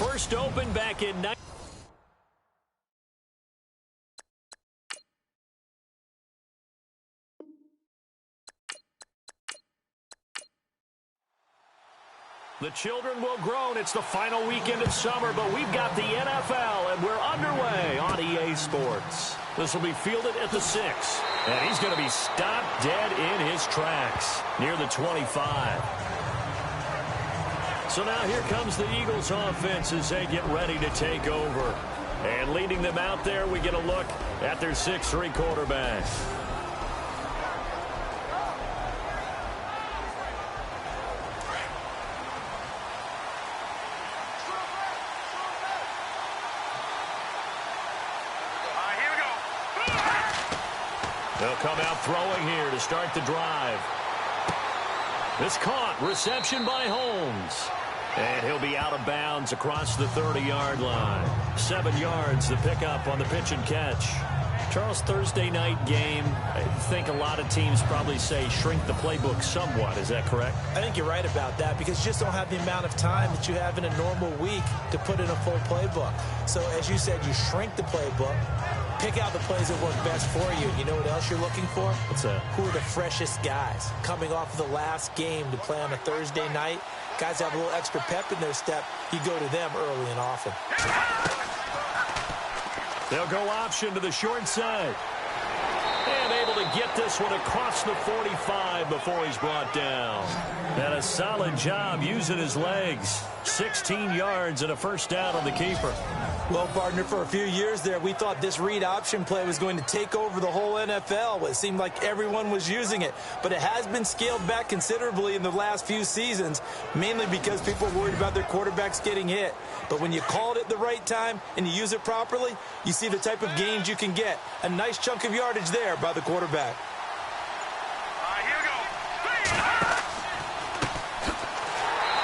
first opened back in 19... The children will groan. It's the final weekend of summer, but we've got the NFL, and we're underway on EA Sports. This will be fielded at the 6, and he's going to be stopped dead in his tracks near the 25. So now here comes the Eagles offense as they get ready to take over. And leading them out there, we get a look at their 6'3" quarterback. They'll come out throwing here to start the drive. It's caught. Reception by Holmes. And he'll be out of bounds across the 30-yard line. 7 yards, the pickup on the pitch and catch. Charles, Thursday night game, I think a lot of teams probably say shrink the playbook somewhat. Is that correct? I think you're right about that because you just don't have the amount of time that you have in a normal week to put in a full playbook. So, as you said, you shrink the playbook. Pick out the plays that work best for you. You know what else you're looking for? What's that? Who are the freshest guys coming off of the last game to play on a Thursday night? Guys have a little extra pep in their step. You go to them early and often. They'll go option to the short side. And able to get this one across the 45 before he's brought down. And a solid job using his legs. 16 yards and a first down on the keeper. Well, partner, for a few years there, we thought this read option play was going to take over the whole NFL. It seemed like everyone was using it. But it has been scaled back considerably in the last few seasons, mainly because people are worried about their quarterbacks getting hit. But when you call it at the right time and you use it properly, you see the type of gains you can get. A nice chunk of yardage there by the quarterback. Here we go.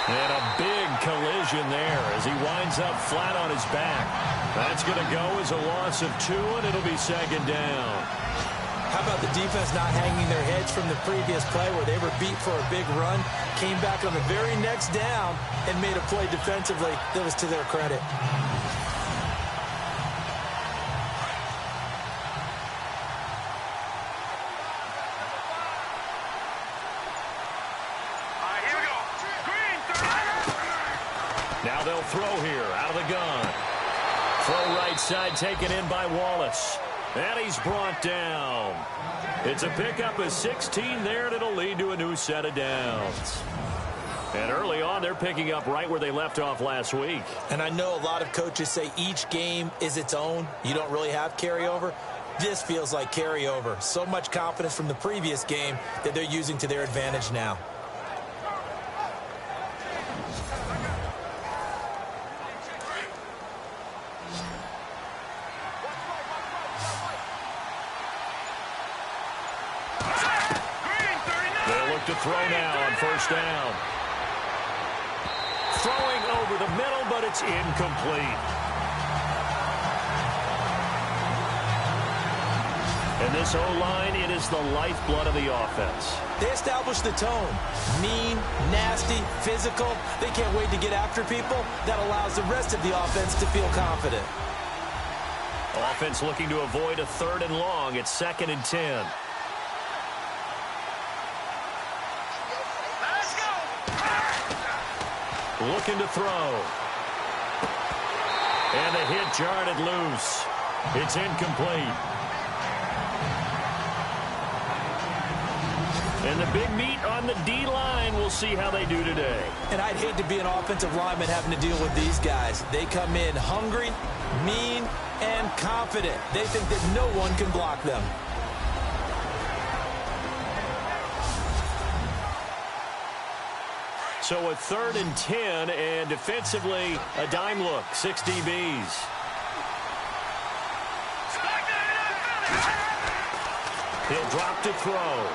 And a big collision there as he winds up flat on his back. That's going to go as a loss of 2, and it'll be second down. How about the defense not hanging their heads from the previous play where they were beat for a big run, came back on the very next down, and made a play defensively that was to their credit. Now they'll throw here out of the gun. Throw right side taken in by Wallace. And he's brought down. It's a pickup of 16 there, and it'll lead to a new set of downs. And early on, they're picking up right where they left off last week. And I know a lot of coaches say each game is its own. You don't really have carryover. This feels like carryover. So much confidence from the previous game that they're using to their advantage now. To throw now on first down. Throwing over the middle, but it's incomplete. And this O-line, it is the lifeblood of the offense. They establish the tone. Mean, nasty, physical. They can't wait to get after people. That allows the rest of the offense to feel confident. Offense looking to avoid a 3rd and long. It's 2nd and 10. Looking to throw. And the hit jarred it loose. It's incomplete. And the big meat on the D-line. We'll see how they do today. And I'd hate to be an offensive lineman having to deal with these guys. They come in hungry, mean, and confident. They think that no one can block them. So a 3rd and 10, and defensively, a dime look, 6 DBs. He'll drop to throw.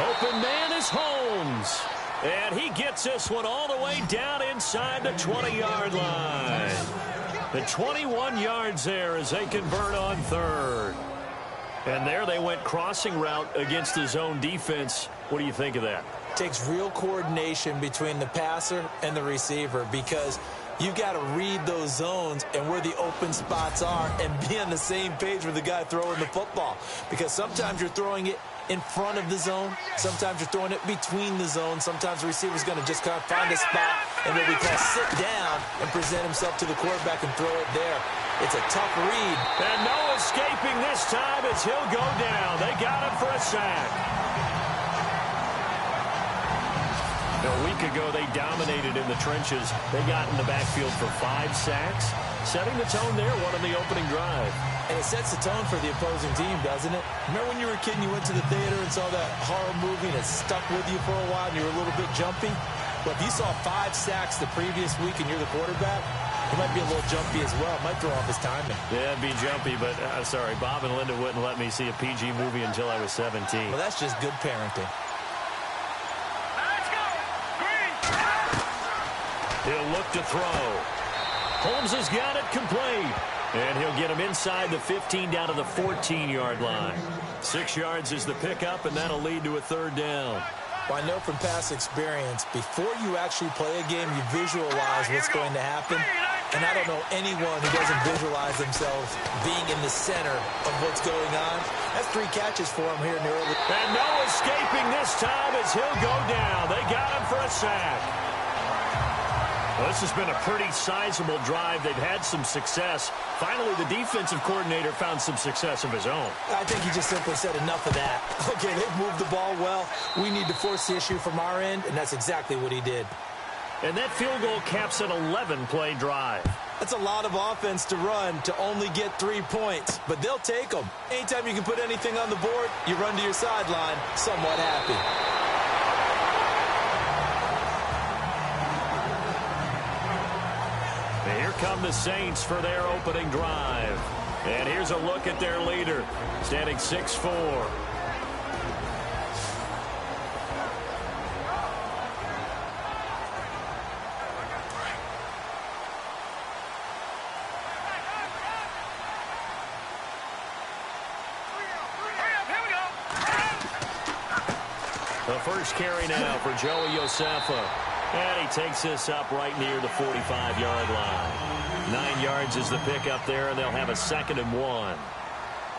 Open man is Holmes. And he gets this one all the way down inside the 20-yard line. The 21 yards there as they convert on 3rd. And there they went crossing route against the zone defense. What do you think of that? takes real coordination between the passer and the receiver because you've got to read those zones and where the open spots are and be on the same page with the guy throwing the football. Because sometimes you're throwing it in front of the zone. Sometimes you're throwing it between the zones. Sometimes the receiver's going to just kind of find a spot and what we call sit down and present himself to the quarterback and throw it there. It's a tough read. And no escaping this time as he'll go down. They got him for a sack. A week ago, they dominated in the trenches. They got in the backfield for 5 sacks, setting the tone there, one on the opening drive. And it sets the tone for the opposing team, doesn't it? Remember when you were a kid and you went to the theater and saw that horror movie and it stuck with you for a while and you were a little bit jumpy? Well, if you saw 5 sacks the previous week and you're the quarterback, it might be a little jumpy as well. It might throw off his timing. Yeah, it'd be jumpy, but sorry, Bob and Linda wouldn't let me see a PG movie until I was 17. Well, that's just good parenting. He'll look to throw. Holmes has got it complete. And he'll get him inside the 15 down to the 14-yard line. 6 yards is the pickup, and that'll lead to a 3rd down. Well, I know from past experience, before you actually play a game, you visualize what's going to happen. And I don't know anyone who doesn't visualize themselves being in the center of what's going on. That's 3 catches for him here in the early. And no escaping this time as he'll go down. They got him for a sack. Well, this has been a pretty sizable drive. They've had some success. Finally, the defensive coordinator found some success of his own. I think he just simply said enough of that. Okay, they've moved the ball well. We need to force the issue from our end, and that's exactly what he did. And that field goal caps an 11-play drive. That's a lot of offense to run to only get 3 points, but they'll take them. Anytime you can put anything on the board, you run to your sideline somewhat happy. Here come the Saints for their opening drive. And here's a look at their leader, standing 6'4". The first carry now for Joey Josefa. And he takes this up right near the 45-yard line. 9 yards is the pickup there, and they'll have a 2nd and 1.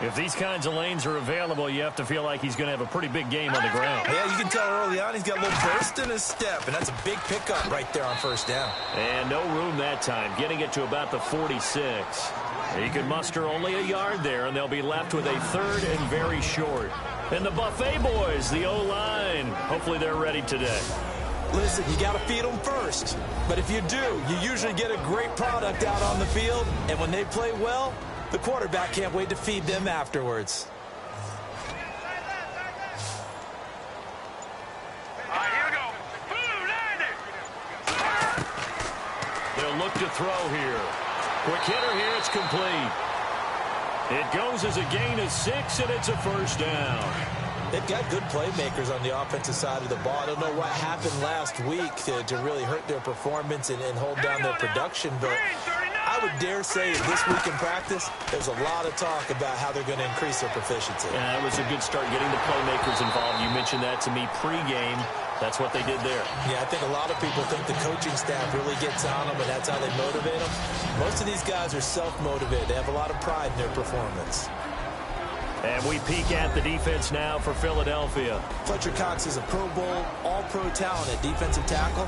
If these kinds of lanes are available, you have to feel like he's going to have a pretty big game on the ground. Yeah, you can tell early on he's got a little burst in his step, and that's a big pickup right there on 1st down. And no room that time, getting it to about the 46. He could muster only a yard there, and they'll be left with a 3rd and very short. And the Buffet boys, the O-line, hopefully they're ready today. Listen, you got to feed them first. But if you do, you usually get a great product out on the field. And when they play well, the quarterback can't wait to feed them afterwards. Here we go. They'll look to throw here. Quick hitter here, it's complete. It goes as a gain of 6, and it's a 1st down. They've got good playmakers on the offensive side of the ball. I don't know what happened last week to really hurt their performance and hold down their production, but I would dare say this week in practice, there's a lot of talk about how they're going to increase their proficiency. Yeah, it was a good start getting the playmakers involved. You mentioned that to me pregame. That's what they did there. Yeah, I think a lot of people think the coaching staff really gets on them, and that's how they motivate them. Most of these guys are self-motivated. They have a lot of pride in their performance. And we peek at the defense now for Philadelphia. Fletcher Cox is a Pro Bowl, all-pro talent at defensive tackle.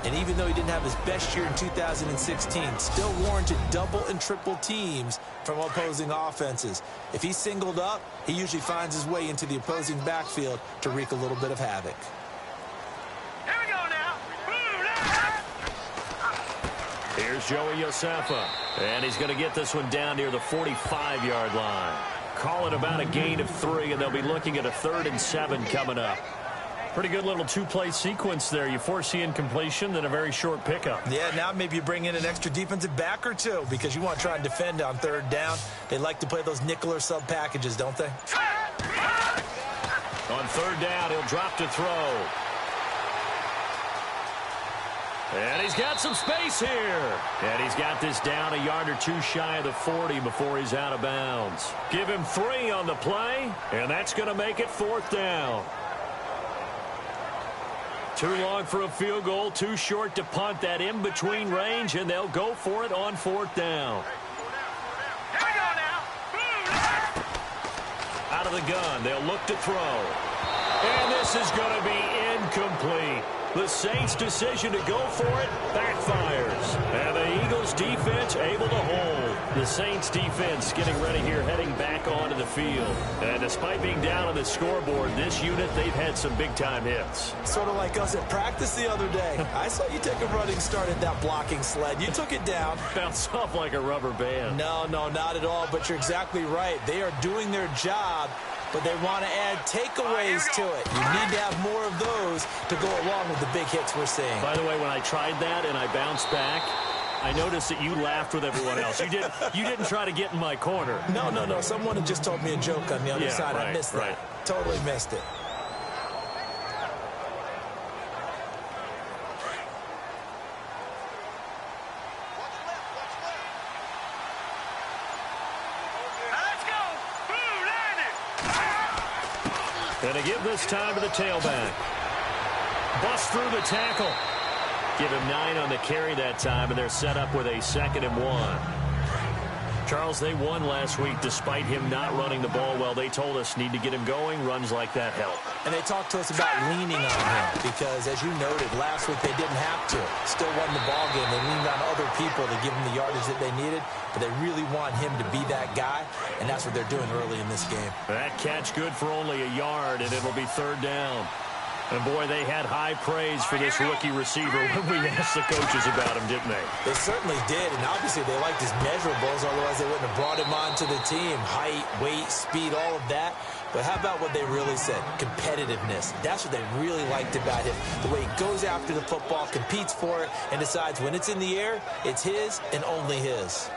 And even though he didn't have his best year in 2016, still warranted double and triple teams from opposing offenses. If he's singled up, he usually finds his way into the opposing backfield to wreak a little bit of havoc. Here we go now. Here's Joey Josefa. And he's going to get this one down near the 45-yard line. Call it about a gain of 3, and they'll be looking at a 3rd and 7 coming up. Pretty good little 2-play sequence there. You force the incompletion, then a very short pickup. Yeah, now maybe you bring in an extra defensive back or two because you want to try and defend on 3rd down. They like to play those nickel or sub packages, don't they? On 3rd down, he'll drop to throw. And he's got some space here. And he's got this down a yard or 2 shy of the 40 before he's out of bounds. Give him 3 on the play, and that's going to make it 4th down. Too long for a field goal, too short to punt. That in-between range, and they'll go for it on 4th down. Here we go now. Out of the gun, they'll look to throw. And this is going to be incomplete. The Saints' decision to go for it backfires. And the Eagles' defense able to hold. The Saints' defense getting ready here, heading back onto the field. And despite being down on the scoreboard, this unit, they've had some big-time hits. Sort of like us at practice the other day. I saw you take a running start at that blocking sled. You took it down. Bounced off like a rubber band. No, not at all, but you're exactly right. They are doing their job, but they want to add takeaways to it. You need to have more of those to go along with the big hits we're seeing. By the way, when I tried that and I bounced back, I noticed that you laughed with everyone else. You didn't try to get in my corner. No. Someone had just told me a joke on the other side. Right, I missed that. right. Totally missed it. Let's go. Boom, landed. And to give this time to the tailback. Bust through the tackle. Give him 9 on the carry that time, and they're set up with a 2nd and 1. Charles, they won last week despite him not running the ball well. They told us need to get him going. Runs like that help. And they talked to us about leaning on him because, as you noted, last week they didn't have to. Still won the ball game. They leaned on other people to give them the yardage that they needed, but they really want him to be that guy, and that's what they're doing early in this game. That catch good for only a yard, and it'll be 3rd down. And, boy, they had high praise for this rookie receiver when we asked the coaches about him, didn't they? They certainly did, and obviously they liked his measurables, otherwise they wouldn't have brought him onto the team. Height, weight, speed, all of that. But how about what they really said? Competitiveness. That's what they really liked about him. The way he goes after the football, competes for it, and decides when it's in the air, it's his and only his.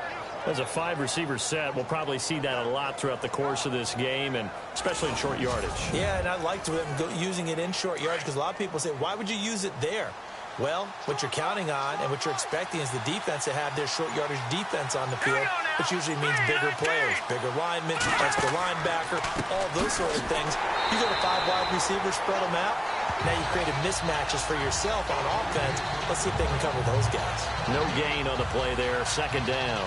As a 5-receiver set, we'll probably see that a lot throughout the course of this game, and especially in short yardage. Yeah, and I liked him using it in short yards because a lot of people say, why would you use it there? Well, what you're counting on and what you're expecting is the defense to have their short yardage defense on the field, which usually means bigger players, bigger linemen, extra linebacker, all those sort of things. You go to 5 wide receivers, spread them out. Now you created mismatches for yourself on offense. Let's see if they can cover those guys. No gain on the play there, 2nd down.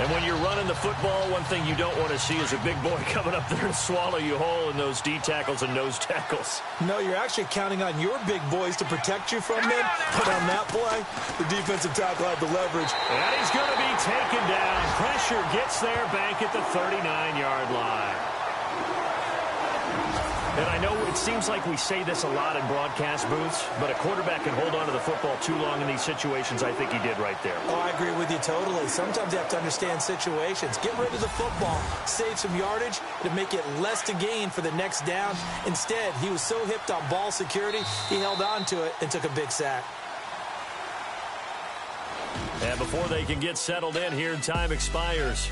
And when you're running the football, one thing you don't want to see is a big boy coming up there and swallow you whole in those D tackles and nose tackles. No, you're actually counting on your big boys to protect you from them. But on that play, the defensive tackle had the leverage. And he's going to be taken down. Pressure gets there back at the 39-yard line. And I know it seems like we say this a lot in broadcast booths, but a quarterback can hold on to the football too long in these situations. I think he did right there. Oh, I agree with you totally. Sometimes you have to understand situations. Get rid of the football, save some yardage to make it less to gain for the next down. Instead, he was so hipped on ball security, he held on to it and took a big sack. And before they can get settled in here, time expires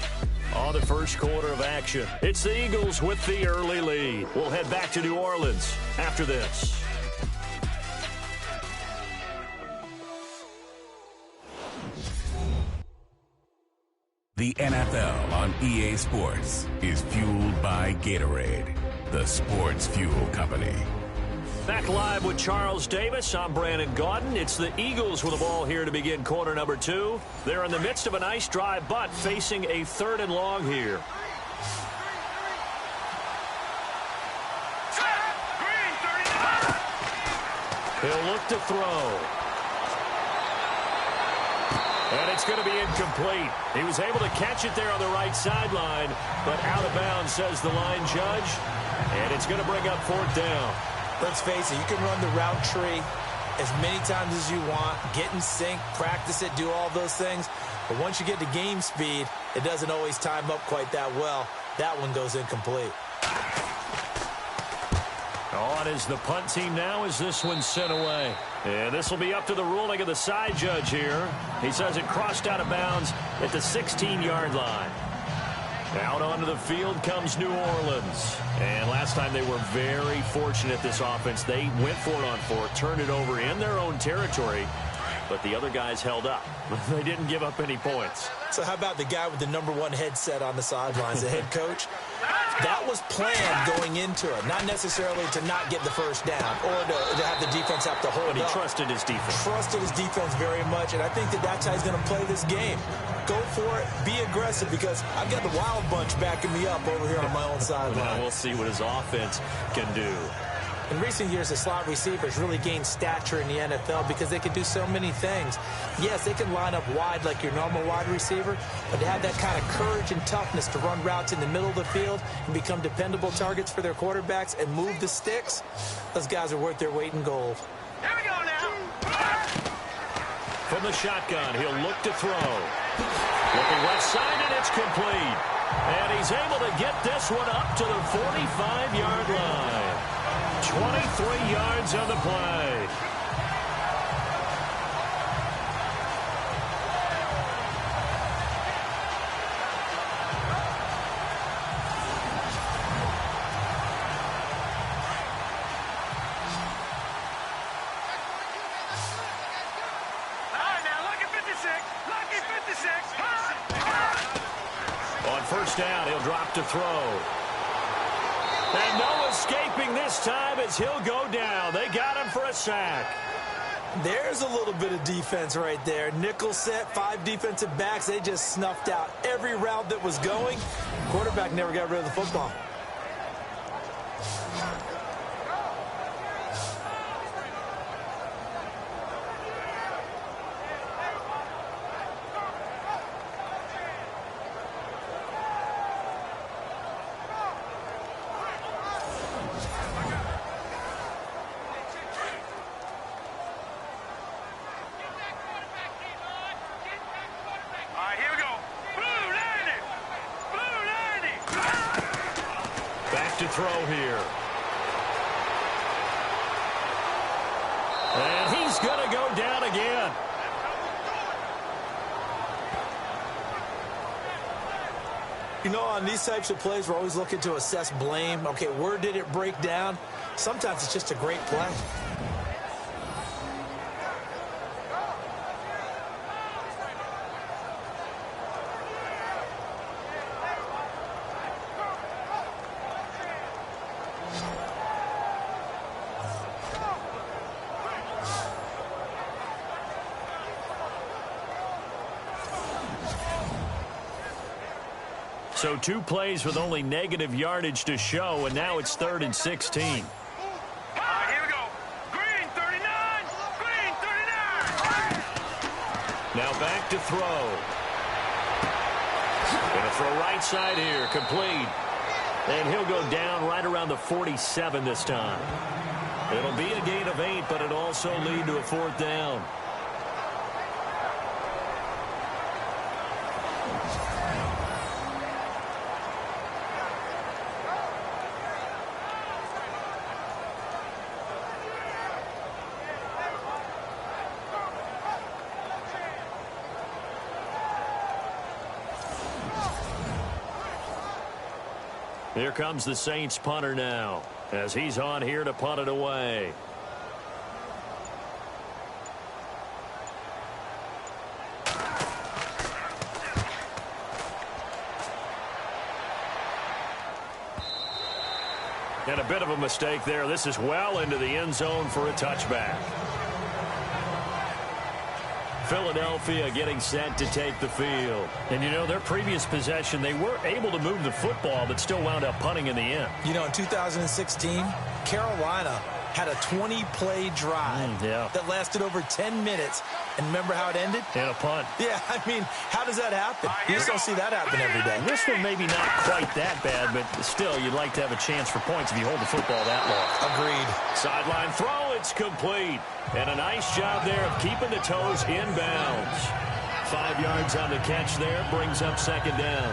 on the first quarter of action. It's the Eagles with the early lead. We'll head back to New Orleans after this. The NFL on EA Sports is fueled by Gatorade, the sports fuel company. Back live with Charles Davis. I'm Brandon Gaudin. It's the Eagles with the ball here to begin quarter number 2. They're in the midst of a nice drive, but facing a 3rd and long here. He'll look to throw. And it's going to be incomplete. He was able to catch it there on the right sideline, but out of bounds, says the line judge. And it's going to bring up 4th down. Let's face it, you can run the route tree as many times as you want, get in sync, practice it, do all those things. But once you get to game speed, it doesn't always time up quite that well. That one goes incomplete. On is the punt team now as this one's sent away. And this will be up to the ruling of the side judge here. He says it crossed out of bounds at the 16-yard line. Out onto the field comes New Orleans. And last time they were very fortunate, this offense. They went for it on 4th, turned it over in their own territory, but the other guys held up. They didn't give up any points. So how about the guy with the #1 headset on the sidelines, the head coach? That was planned going into it, not necessarily to not get the first down or to have the defense have to hold But he up. trusted his defense. Trusted his defense very much, and I think that's how he's going to play this game. Go for it, be aggressive, because I've got the Wild Bunch backing me up over here on my own sideline. Now we'll see what his offense can do. In recent years, the slot receivers really gained stature in the NFL because they can do so many things. Yes, they can line up wide like your normal wide receiver, but to have that kind of courage and toughness to run routes in the middle of the field and become dependable targets for their quarterbacks and move the sticks, those guys are worth their weight in gold. Here we go now. From the shotgun, he'll look to throw. Looking left side, and it's complete. And he's able to get this one up to the 45-yard line. 23 yards on the play. On first down, he'll drop to throw. And no escaping this time as he'll go down. They got him for a sack. There's a little bit of defense right there. Nickel set, 5 defensive backs. They just snuffed out every route that was going. Quarterback never got rid of the football. To throw here. And he's going to go down again. You know, on these types of plays, we're always looking to assess blame. Okay, where did it break down? Sometimes it's just a great play. So 2 plays with only negative yardage to show, and now it's 3rd and 16. Here we go. Green 39. Green 39. Now back to throw. Going to throw right side here, complete. And he'll go down right around the 47 this time. It'll be a gain of 8, but it'll also lead to a 4th down. Here comes the Saints punter now, as he's on here to punt it away. And a bit of a mistake there. This is well into the end zone for a touchback. Philadelphia getting set to take the field. And, you know, their previous possession, they were able to move the football, but still wound up punting in the end. You know, in 2016, Carolina had a 20-play drive that lasted over 10 minutes. And remember how it ended? In a punt. Yeah, I mean, how does that happen? You just don't see that happen every day. This one maybe not quite that bad, but still, you'd like to have a chance for points if you hold the football that long. Agreed. Sideline throw, it's complete. And a nice job there of keeping the toes inbounds. 5 yards on the catch there, brings up 2nd down.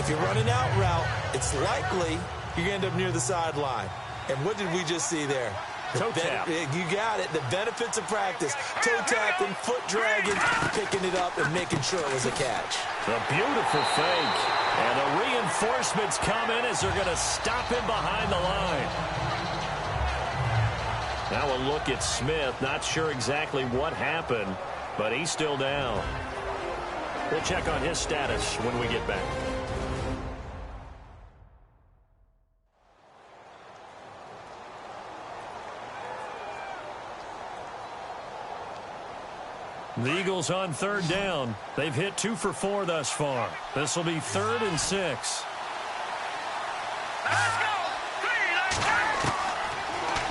If you're running out route, it's likely you're going to end up near the sideline. And what did we just see there? Toe tap. You got it. The benefits of practice. Toe tapping, foot dragging, picking it up, and making sure it was a catch. A beautiful fake. And the reinforcements come in as they're going to stop him behind the line. Now a look at Smith. Not sure exactly what happened, but he's still down. We'll check on his status when we get back. The Eagles on third down. They've hit 2 for 4 thus far. This will be 3rd and 6. Let's go.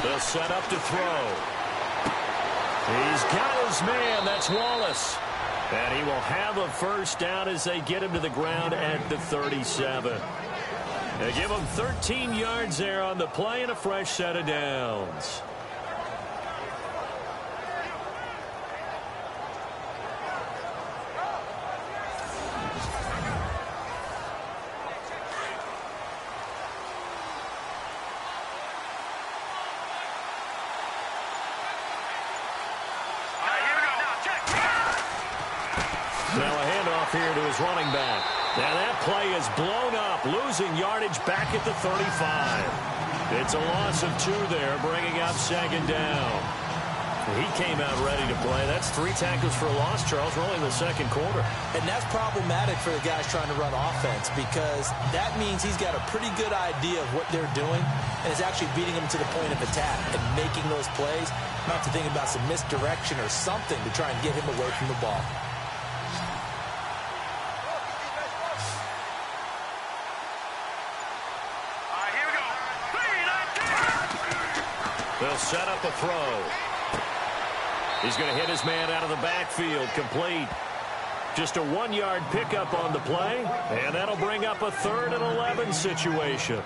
They'll set up to throw. He's got his man. That's Wallace. And he will have a first down as they get him to the ground at the 37. They give him 13 yards there on the play and a fresh set of downs. Now a handoff here to his running back. Now that play is blown up, losing yardage back at the 35. It's a loss of 2 there, bringing up 2nd down. He came out ready to play. That's 3 tackles for a loss, Charles, rolling the 2nd quarter. And that's problematic for the guys trying to run offense because that means he's got a pretty good idea of what they're doing and is actually beating them to the point of attack and making those plays, not to think about some misdirection or something to try and get him away from the ball. They'll set up a throw. He's going to hit his man out of the backfield, complete. Just a 1-yard pickup on the play, and that'll bring up a 3rd and 11 situation.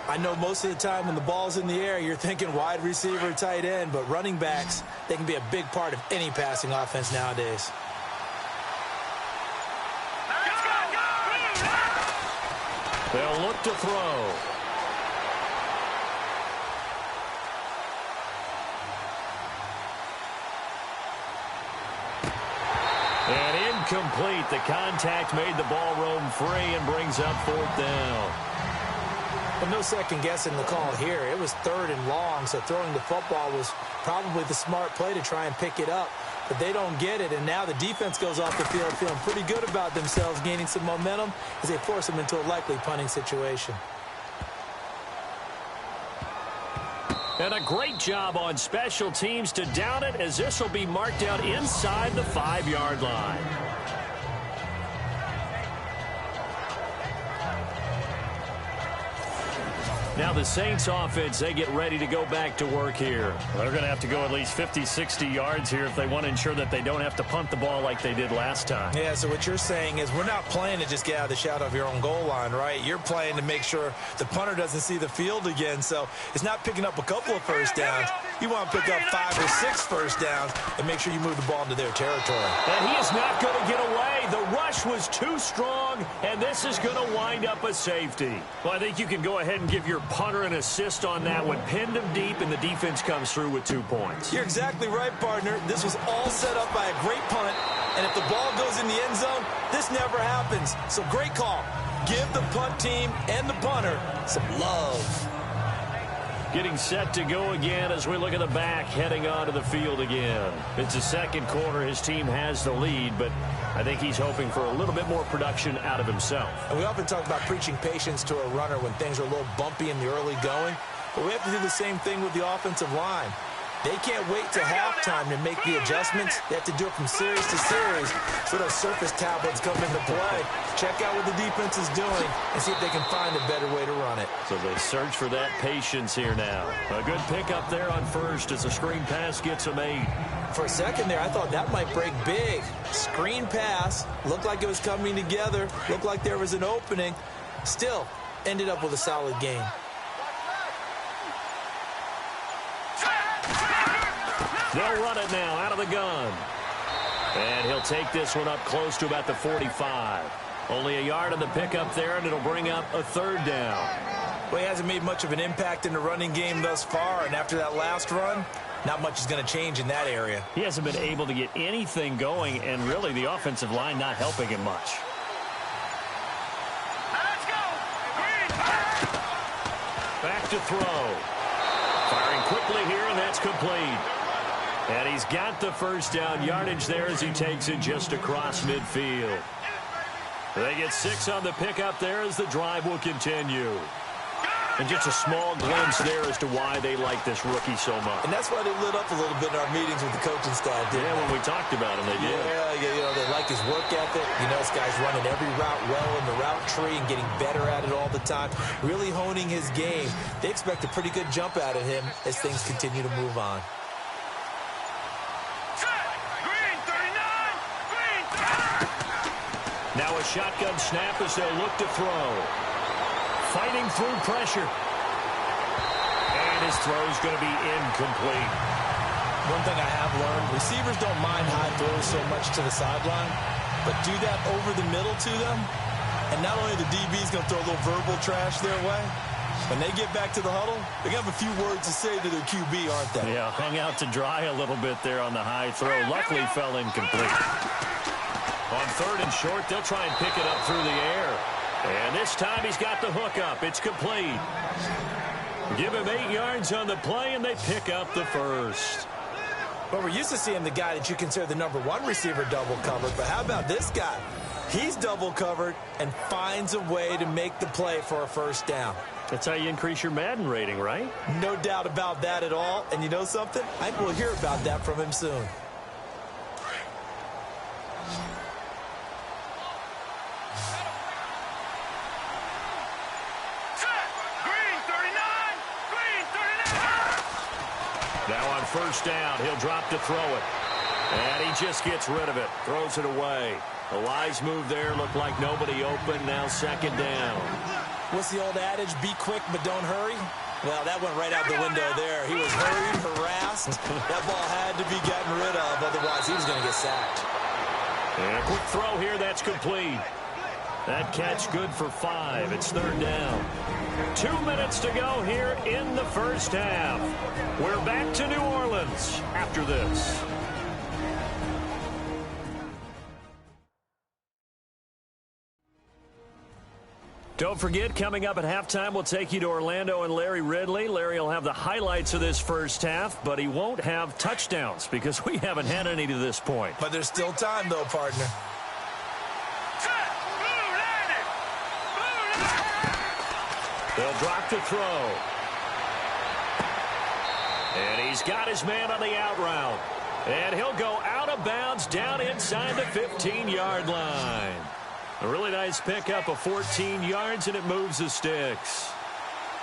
I know most of the time when the ball's in the air, you're thinking wide receiver, tight end, but running backs, they can be a big part of any passing offense nowadays. They'll look to throw. And incomplete. The contact made the ball roam free and brings up 4th down. But no second guessing the call here. It was 3rd and long, so throwing the football was probably the smart play to try and pick it up. But they don't get it, and now the defense goes off the field feeling pretty good about themselves, gaining some momentum as they force them into a likely punting situation. And a great job on special teams to down it, as this will be marked out inside the 5-yard line. Now the Saints offense, they get ready to go back to work here. They're going to have to go at least 50, 60 yards here if they want to ensure that they don't have to punt the ball like they did last time. Yeah, so what you're saying is we're not playing to just get out of the shadow of your own goal line, right? You're playing to make sure the punter doesn't see the field again. So it's not picking up a couple of first downs. You want to pick up 5 or 6 first downs and make sure you move the ball into their territory. And he is not going to get away. The rush was too strong, and this is going to wind up a safety. Well, I think you can go ahead and give your punter an assist on that one. Pinned him deep, and the defense comes through with 2 points. You're exactly right, partner. This was all set up by a great punt, and if the ball goes in the end zone, this never happens. So great call. Give the punt team and the punter some love. Getting set to go again as we look at the back heading onto the field again. It's the 2nd quarter. His team has the lead, but I think he's hoping for a little bit more production out of himself. And we often talk about preaching patience to a runner when things are a little bumpy in the early going, but we have to do the same thing with the offensive line. They can't wait till halftime to make the adjustments. They have to do it from series to series. So those surface tablets come into play. Check out what the defense is doing and see if they can find a better way to run it. So they search for that patience here now. A good pickup there on first as a screen pass gets them 8. For a second there, I thought that might break big. Screen pass. Looked like it was coming together. Looked like there was an opening. Still, ended up with a solid game. They'll run it now out of the gun. And he'll take this one up close to about the 45. Only a yard on the pickup there, and it'll bring up a 3rd down. Well, he hasn't made much of an impact in the running game thus far, and after that last run, not much is going to change in that area. He hasn't been able to get anything going, and really the offensive line not helping him much. Let's go. Back to throw. Firing quickly here, and that's complete. And he's got the first down yardage there as he takes it just across midfield. They get 6 on the pickup there as the drive will continue. And just a small glimpse there as to why they like this rookie so much. And that's why they lit up a little bit in our meetings with the coaching staff, didn't they? When we talked about him, they did. Yeah, they like his work ethic. This guy's running every route well in the route tree and getting better at it all the time, really honing his game. They expect a pretty good jump out of him as things continue to move on. Green 39, green 39. Now a shotgun snap as they'll look to throw. Fighting through pressure. And his throw's going to be incomplete. One thing I have learned, receivers don't mind high throws so much to the sideline, but do that over the middle to them, and not only the DB's going to throw a little verbal trash their way, when they get back to the huddle, they're going to have a few words to say to their QB, aren't they? Yeah, hung out to dry a little bit there on the high throw. Luckily fell incomplete. On 3rd and short, they'll try and pick it up through the air. And this time he's got the hook up. It's complete. Give him 8 yards on the play, and they pick up the first. But we're used to seeing the guy that you consider the #1 receiver double covered. But how about this guy? He's double covered and finds a way to make the play for a first down. That's how you increase your Madden rating, right? No doubt about that at all. And you know something? I think we'll hear about that from him soon. Now on 1st down, he'll drop to throw it. And he just gets rid of it. Throws it away. The Lies move there. Looked like nobody open. Now 2nd down. What's the old adage? Be quick, but don't hurry. Well, that went right out the window there. He was hurried, harassed. That ball had to be gotten rid of. Otherwise, he was going to get sacked. And a quick throw here. That's complete. That catch good for 5. It's 3rd down. 2 minutes to go here in the first half. We're back to New Orleans after this. Don't forget, coming up at halftime, we'll take you to Orlando and Larry Ridley. Larry will have the highlights of this first half, but he won't have touchdowns because we haven't had any to this point. But there's still time, though, partner. They'll drop to throw. And he's got his man on the out route. And he'll go out of bounds down inside the 15-yard line. A really nice pickup of 14 yards, and it moves the sticks.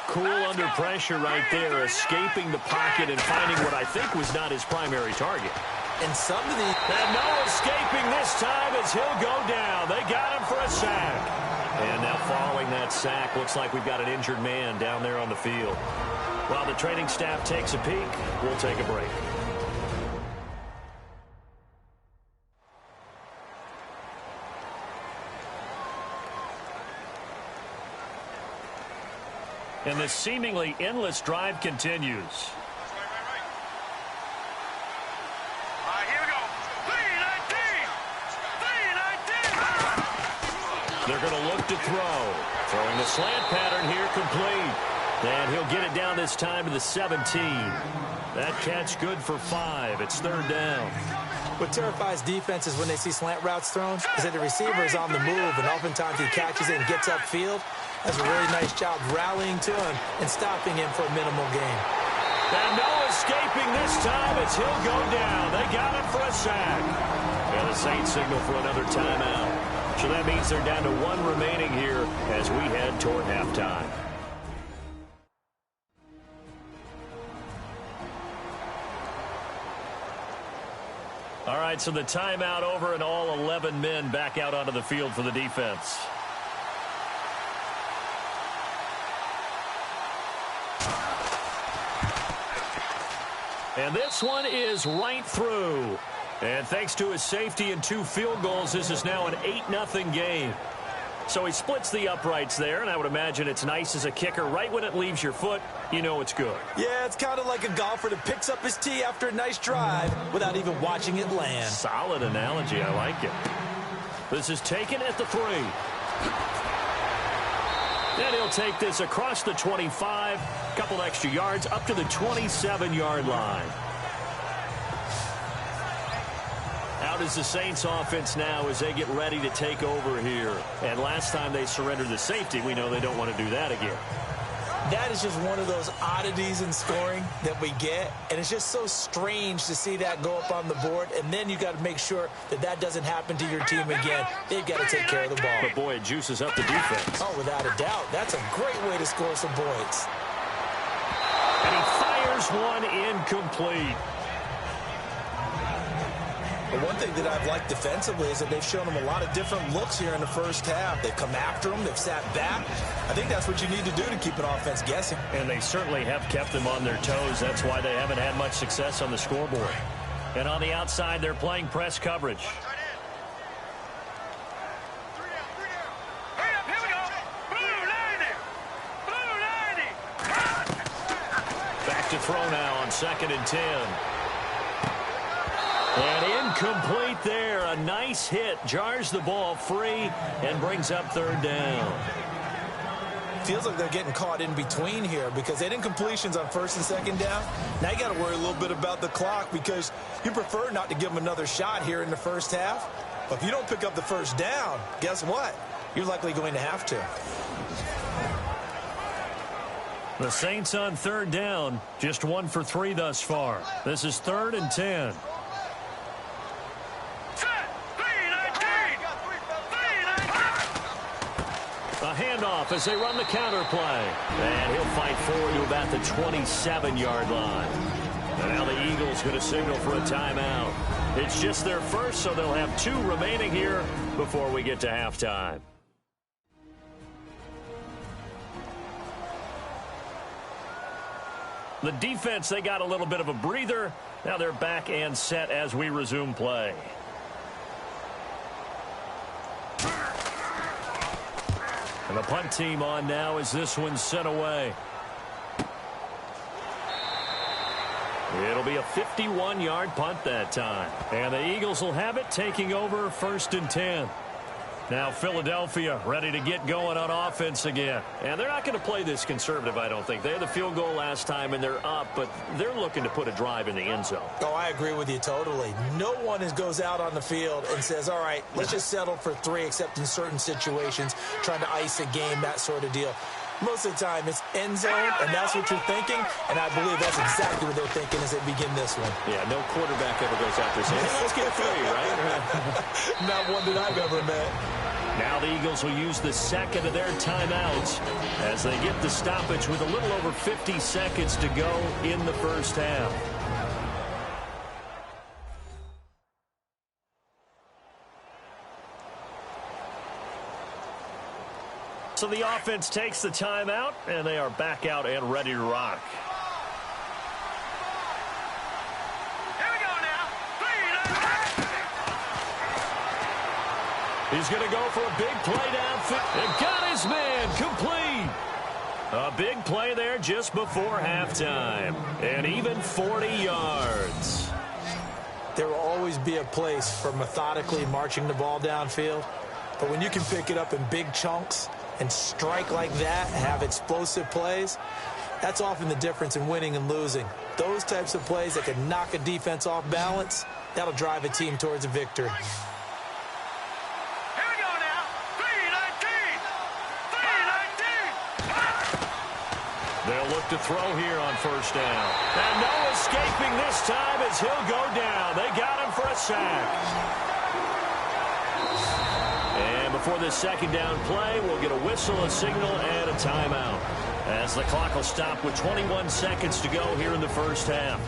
Cool under pressure right there, escaping the pocket and finding what I think was not his primary target. And some of the... And no escaping this time as he'll go down. They got him for a sack. And now following that sack, looks like we've got an injured man down there on the field. While the training staff takes a peek, we'll take a break. And this seemingly endless drive continues. Here we go. 3-19. They're going to look to throw. Throwing the slant pattern here, complete. And he'll get it down this time to the 17. That catch good for 5. It's 3rd down. What terrifies defenses when they see slant routes thrown is that the receiver is on the move, and oftentimes he catches it and gets upfield. Does a really nice job rallying to him and stopping him for a minimal gain. And no escaping this time as he'll go down. They got him for a sack. And the Saints signal for another timeout. So that means they're down to 1 remaining here as we head toward halftime. All right, so the timeout over and all 11 men back out onto the field for the defense. And this one is right through. And thanks to his safety and 2 field goals, this is now an 8-0 game. So he splits the uprights there, and I would imagine it's nice as a kicker. Right when it leaves your foot, you know it's good. Yeah, it's kind of like a golfer that picks up his tee after a nice drive without even watching it land. Solid analogy. I like it. This is taken at the 3. Then he'll take this across the 25, a couple extra yards, up to the 27-yard line. Out is the Saints offense now as they get ready to take over here. And last time they surrendered the safety, we know they don't want to do that again. That is just one of those oddities in scoring that we get, and it's just so strange to see that go up on the board, and then you got to make sure that that doesn't happen to your team again. They've got to take care of the ball. But, boy, it juices up the defense. Oh, without a doubt. That's a great way to score some points. And he fires one incomplete. But one thing that I've liked defensively is that they've shown them a lot of different looks here in the first half. They've come after them. They've sat back. I think that's what you need to do to keep an offense guessing. And they certainly have kept them on their toes. That's why they haven't had much success on the scoreboard. And on the outside, they're playing press coverage. Back to throw now on 2nd and 10. And incomplete there. A nice hit. Jars the ball free and brings up 3rd down. Feels like they're getting caught in between here because they didn't completions on 1st and 2nd down. Now you got to worry a little bit about the clock because you prefer not to give them another shot here in the first half. But if you don't pick up the 1st down, guess what? You're likely going to have to. The Saints on 3rd down. Just 1 for 3 thus far. This is 3rd and 10. A handoff as they run the counter play. And he'll fight forward to about the 27-yard line. And now the Eagles going to signal for a timeout. It's just their first, so they'll have 2 remaining here before we get to halftime. The defense, they got a little bit of a breather. Now they're back and set as we resume play. And the punt team on now as this one's sent away. It'll be a 51-yard punt that time. And the Eagles will have it, taking over 1st and 10. Now Philadelphia ready to get going on offense again. And they're not going to play this conservative, I don't think. They had the field goal last time, and they're up, but they're looking to put a drive in the end zone. Oh, I agree with you totally. No one goes out on the field and says, all right, let's just settle for 3, except in certain situations, trying to ice a game, that sort of deal. Most of the time, it's end zone, and that's what you're thinking, and I believe that's exactly what they're thinking as they begin this one. Yeah, no quarterback ever goes out there saying, let's get 3, right? Not one that I've ever met. Now the Eagles will use the 2nd of their timeouts as they get the stoppage with a little over 50 seconds to go in the first half. So the offense takes the timeout, and they are back out and ready to rock. He's going to go for a big play downfield. And got his man complete. A big play there just before halftime. And even 40 yards. There will always be a place for methodically marching the ball downfield. But when you can pick it up in big chunks and strike like that, have explosive plays, that's often the difference in winning and losing. Those types of plays that can knock a defense off balance, that'll drive a team towards a victory. They'll look to throw here on 1st down. And no escaping this time as he'll go down. They got him for a sack. And before this 2nd down play, we'll get a whistle, a signal, and a timeout. As the clock will stop with 21 seconds to go here in the first half.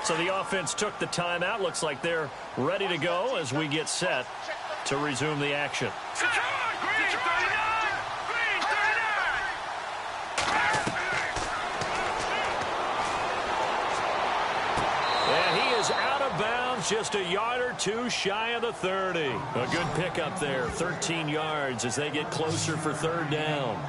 So the offense took the timeout. Looks like they're ready to go as we get set to resume the action. And he is out of bounds, just a yard or 2 shy of the 30. A good pickup there, 13 yards as they get closer for 3rd down.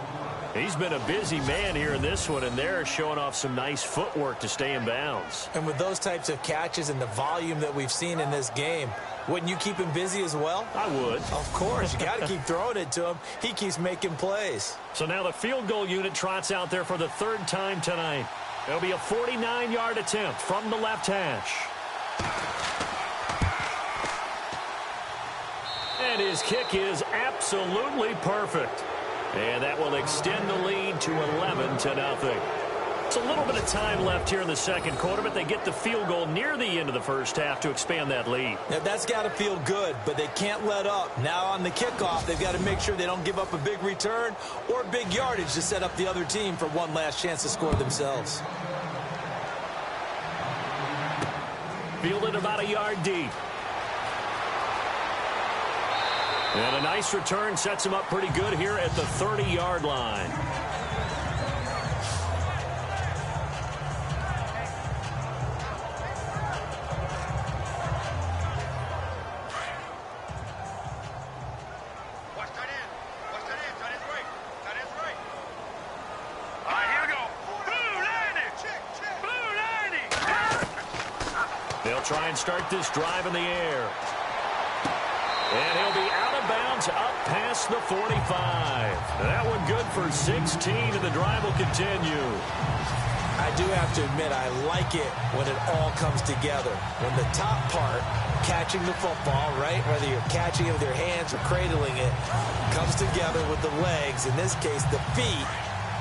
He's been a busy man here in this one, and they're showing off some nice footwork to stay in bounds. And with those types of catches and the volume that we've seen in this game, wouldn't you keep him busy as well? I would. Of course. You got to keep throwing it to him. He keeps making plays. So now the field goal unit trots out there for the 3rd time tonight. It'll be a 49-yard attempt from the left hash. And his kick is absolutely perfect. And that will extend the lead to 11-0. It's a little bit of time left here in the second quarter, but they get the field goal near the end of the first half to expand that lead. Now, that's got to feel good, but they can't let up. Now on the kickoff, they've got to make sure they don't give up a big return or big yardage to set up the other team for one last chance to score themselves. Fielded about a yard deep. And a nice return sets him up pretty good here at the 30-yard line. Try and start this drive in the air. And he'll be out of bounds up past the 45. That one good for 16, and the drive will continue. I do have to admit, I like it when it all comes together. When the top part, catching the football, right, whether you're catching it with your hands or cradling it, comes together with the legs. In this case, the feet,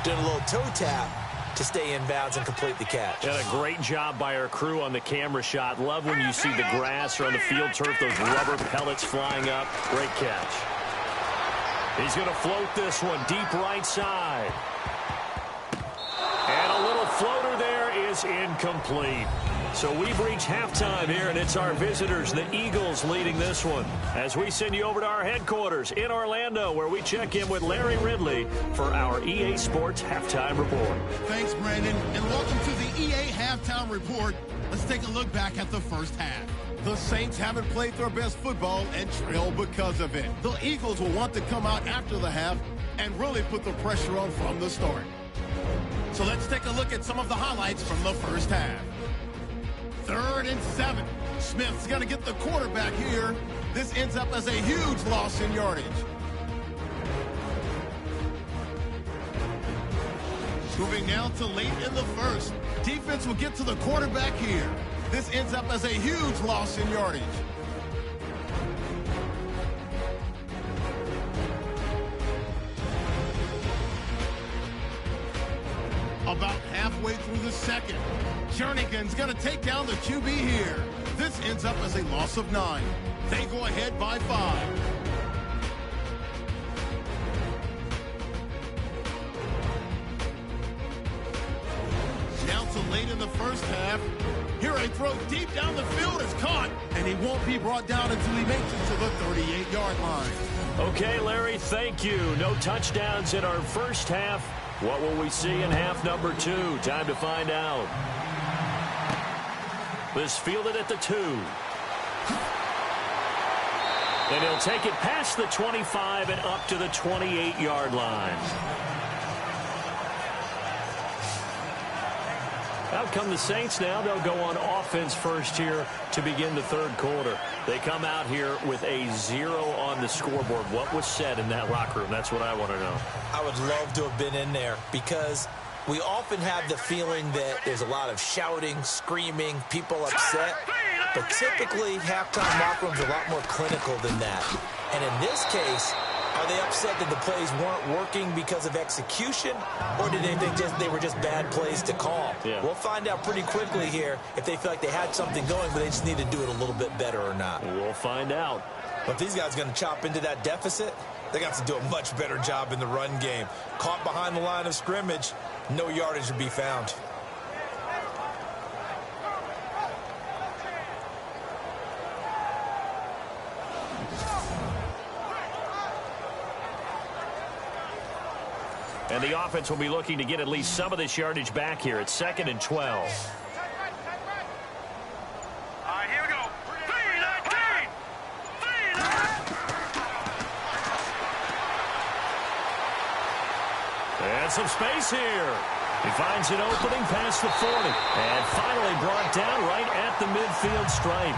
doing a little toe tap to stay in bounds and complete the catch. And a great job by our crew on the camera shot. Love when you see the grass or on the field turf, those rubber pellets flying up. Great catch. He's going to float this one deep right side. And a little floater there is incomplete. So we've reached halftime here, and it's our visitors, the Eagles, leading this one. As we send you over to our headquarters in Orlando, where we check in with Larry Ridley for our EA Sports Halftime Report. Thanks, Brandon, and welcome to the EA Halftime Report. Let's take a look back at the first half. The Saints haven't played their best football and trail because of it. The Eagles will want to come out after the half and really put the pressure on from the start. So let's take a look at some of the highlights from the first half. 3rd and 7. Smith's going to get the quarterback here. This ends up as a huge loss in yardage. Moving now to late in the first. Defense will get to the quarterback here. This ends up as a huge loss in yardage. About halfway through the second. Jernigan's going to take down the QB here. This ends up as a loss of 9. They go ahead by 5. Now to late in the first half. Here a throw deep down the field is caught, and he won't be brought down until he makes it to the 38-yard line. Okay, Larry, thank you. No touchdowns in our first half. What will we see in half number 2? Time to find out. This fielded at the 2. And he'll take it past the 25 and up to the 28-yard line. Out come the Saints now. They'll go on offense first here to begin the third quarter. They come out here with a 0 on the scoreboard. What was said in that locker room? That's what I want to know. I would love to have been in there because we often have the feeling that there's a lot of shouting, screaming, people upset. But typically, halftime locker rooms are a lot more clinical than that. And in this case, are they upset that the plays weren't working because of execution, or did they think they were just bad plays to call? Yeah. We'll find out pretty quickly here if they feel like they had something going, but they just need to do it a little bit better or not. We'll find out. But if these guys are going to chop into that deficit, they got to do a much better job in the run game. Caught behind the line of scrimmage, no yardage to be found. And the offense will be looking to get at least some of this yardage back here. It's 2nd and 12. All right, here we go. 3-19. And some space here. He finds an opening past the 40. And finally brought down right at the midfield stripe.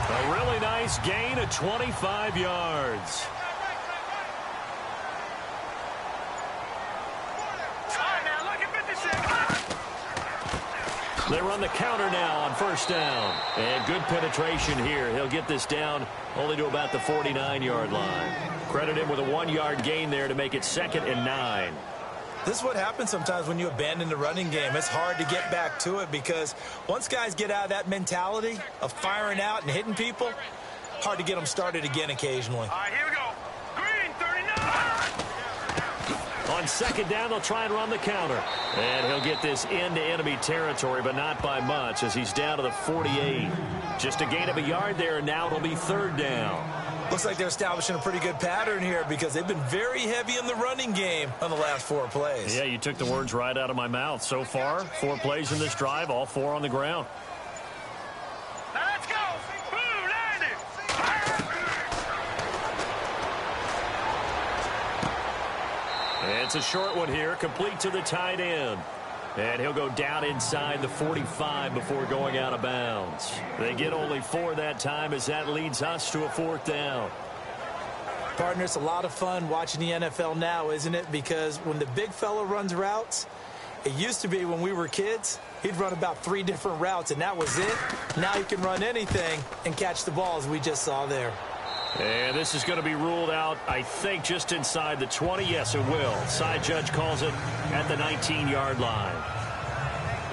A really nice gain of 25 yards. They run the counter now on first down. And good penetration here. He'll get this down only to about the 49-yard line. Credit him with a 1-yard gain there to make it 2nd and 9. This is what happens sometimes when you abandon the running game. It's hard to get back to it because once guys get out of that mentality of firing out and hitting people, hard to get them started again occasionally. All right, here we go. Green, 39. On 2nd down, they'll try and run the counter. And he'll get this into enemy territory, but not by much as he's down to the 48. Just a gain of a yard there, and now it'll be 3rd down. Looks like they're establishing a pretty good pattern here because they've been very heavy in the running game on the last 4 plays. Yeah, you took the words right out of my mouth. So far, 4 plays in this drive, all 4 on the ground. Now let's go. Blue, land it. It's a short one here, complete to the tight end. And he'll go down inside the 45 before going out of bounds. They get only 4 that time as that leads us to a 4th down. Partner, it's a lot of fun watching the NFL now, isn't it? Because when the big fella runs routes, it used to be when we were kids, he'd run about 3 different routes, and that was it. Now he can run anything and catch the ball, as we just saw there. And this is going to be ruled out, I think, just inside the 20. Yes, it will. Side judge calls it at the 19-yard line.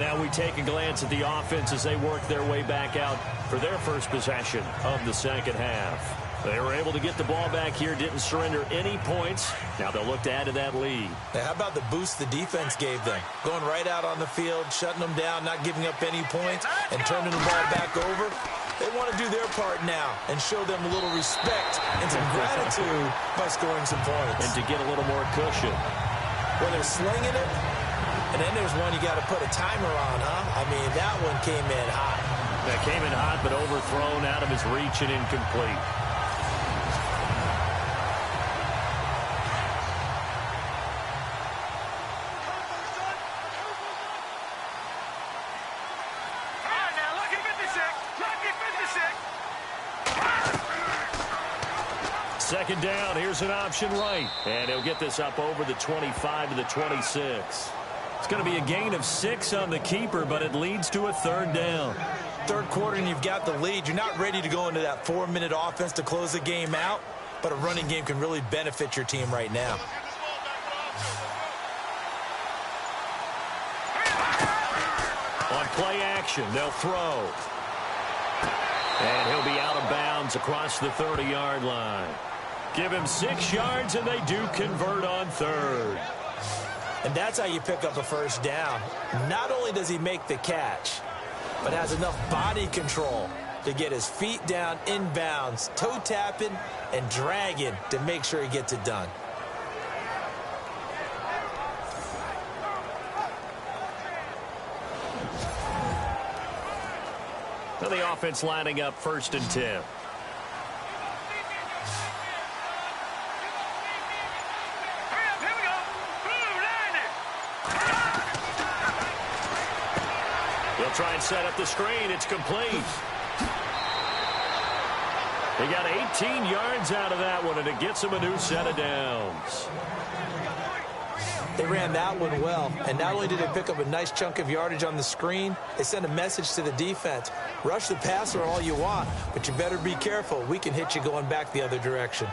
Now we take a glance at the offense as they work their way back out for their first possession of the 2nd half. They were able to get the ball back here, didn't surrender any points. Now they'll look to add to that lead. Now, how about the boost the defense gave them? Going right out on the field, shutting them down, not giving up any points, and turning the ball back over. They want to do their part now and show them a little respect and some gratitude by scoring some points. And to get a little more cushion. Well, they're slinging it, and then there's one you got to put a timer on, huh? I mean, that one came in hot. That came in hot, but overthrown out of his reach and incomplete. Second down, here's an option right. And he'll get this up over the 25 to the 26. It's going to be a gain of 6 on the keeper, but it leads to a 3rd down. 3rd quarter and you've got the lead. You're not ready to go into that 4-minute offense to close the game out, but a running game can really benefit your team right now. On play action, they'll throw. And he'll be out of bounds across the 30-yard line. Give him 6 yards, and they do convert on 3rd. And that's how you pick up a 1st down. Not only does he make the catch, but has enough body control to get his feet down inbounds, toe tapping and dragging to make sure he gets it done. Now the offense lining up 1st and 10. They'll try and set up the screen. It's complete. They got 18 yards out of that one, and it gets them a new set of downs. They ran that one well, and not only did they pick up a nice chunk of yardage on the screen, they sent a message to the defense. Rush the passer all you want, but you better be careful. We can hit you going back the other direction.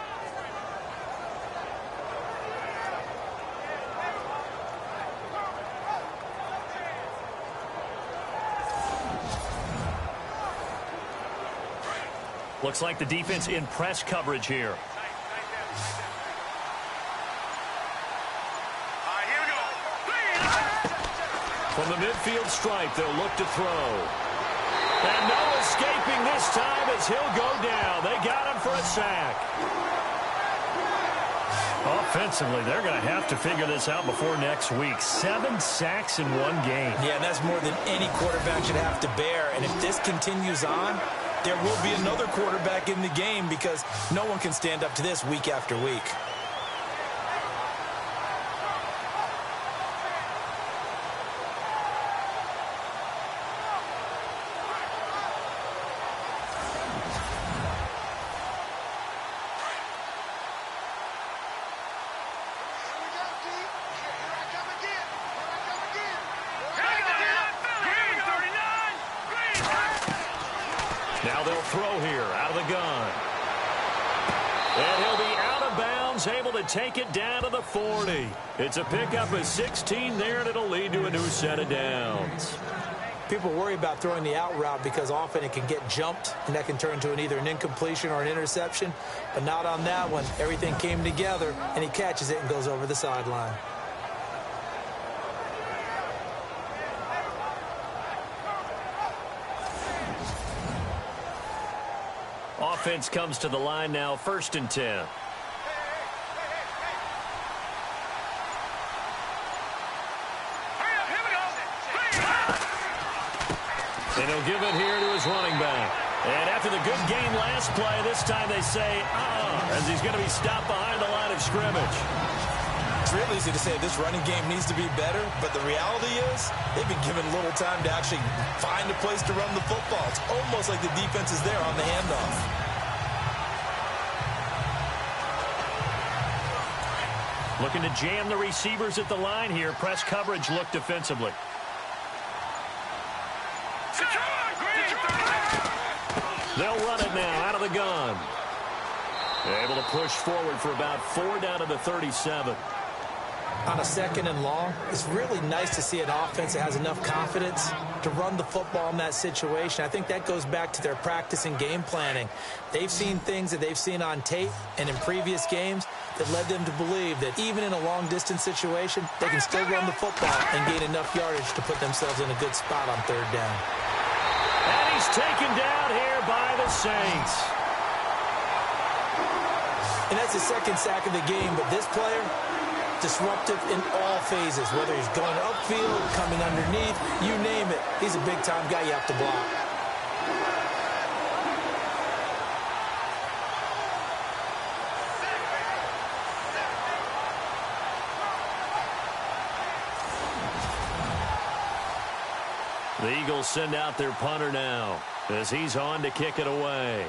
Looks like the defense in press coverage here. From the midfield stripe, they'll look to throw. And no escaping this time as he'll go down. They got him for a sack. Offensively, they're going to have to figure this out before next week. 7 sacks in one game. Yeah, and that's more than any quarterback should have to bear. And if this continues on, there will be another quarterback in the game because no one can stand up to this week after week. Now they'll throw here out of the gun. And he'll be out of bounds, able to take it down to the 40. It's a pickup of 16 there, and it'll lead to a new set of downs. People worry about throwing the out route because often it can get jumped, and that can turn into either an incompletion or an interception. But not on that one. Everything came together, and he catches it and goes over the sideline. Offense comes to the line now, 1st and 10. And he'll give it here to his running back. And after the good game last play, this time they say, as he's going to be stopped behind the line of scrimmage. It's real easy to say this running game needs to be better, but the reality is they've been given little time to actually find a place to run the football. It's almost like the defense is there on the handoff. Looking to jam the receivers at the line here. Press coverage look defensively. They'll run it now out of the gun. Able to push forward for about 4 down to the 37. On a 2nd and long, it's really nice to see an offense that has enough confidence to run the football in that situation. I think that goes back to their practice and game planning. They've seen things that they've seen on tape and in previous games that led them to believe that even in a long-distance situation, they can still run the football and gain enough yardage to put themselves in a good spot on 3rd down. And he's taken down here by the Saints. And that's the 2nd sack of the game, but this player, disruptive in all phases, whether he's going upfield, coming underneath, you name it. He's a big-time guy you have to block. The Eagles send out their punter now as he's on to kick it away.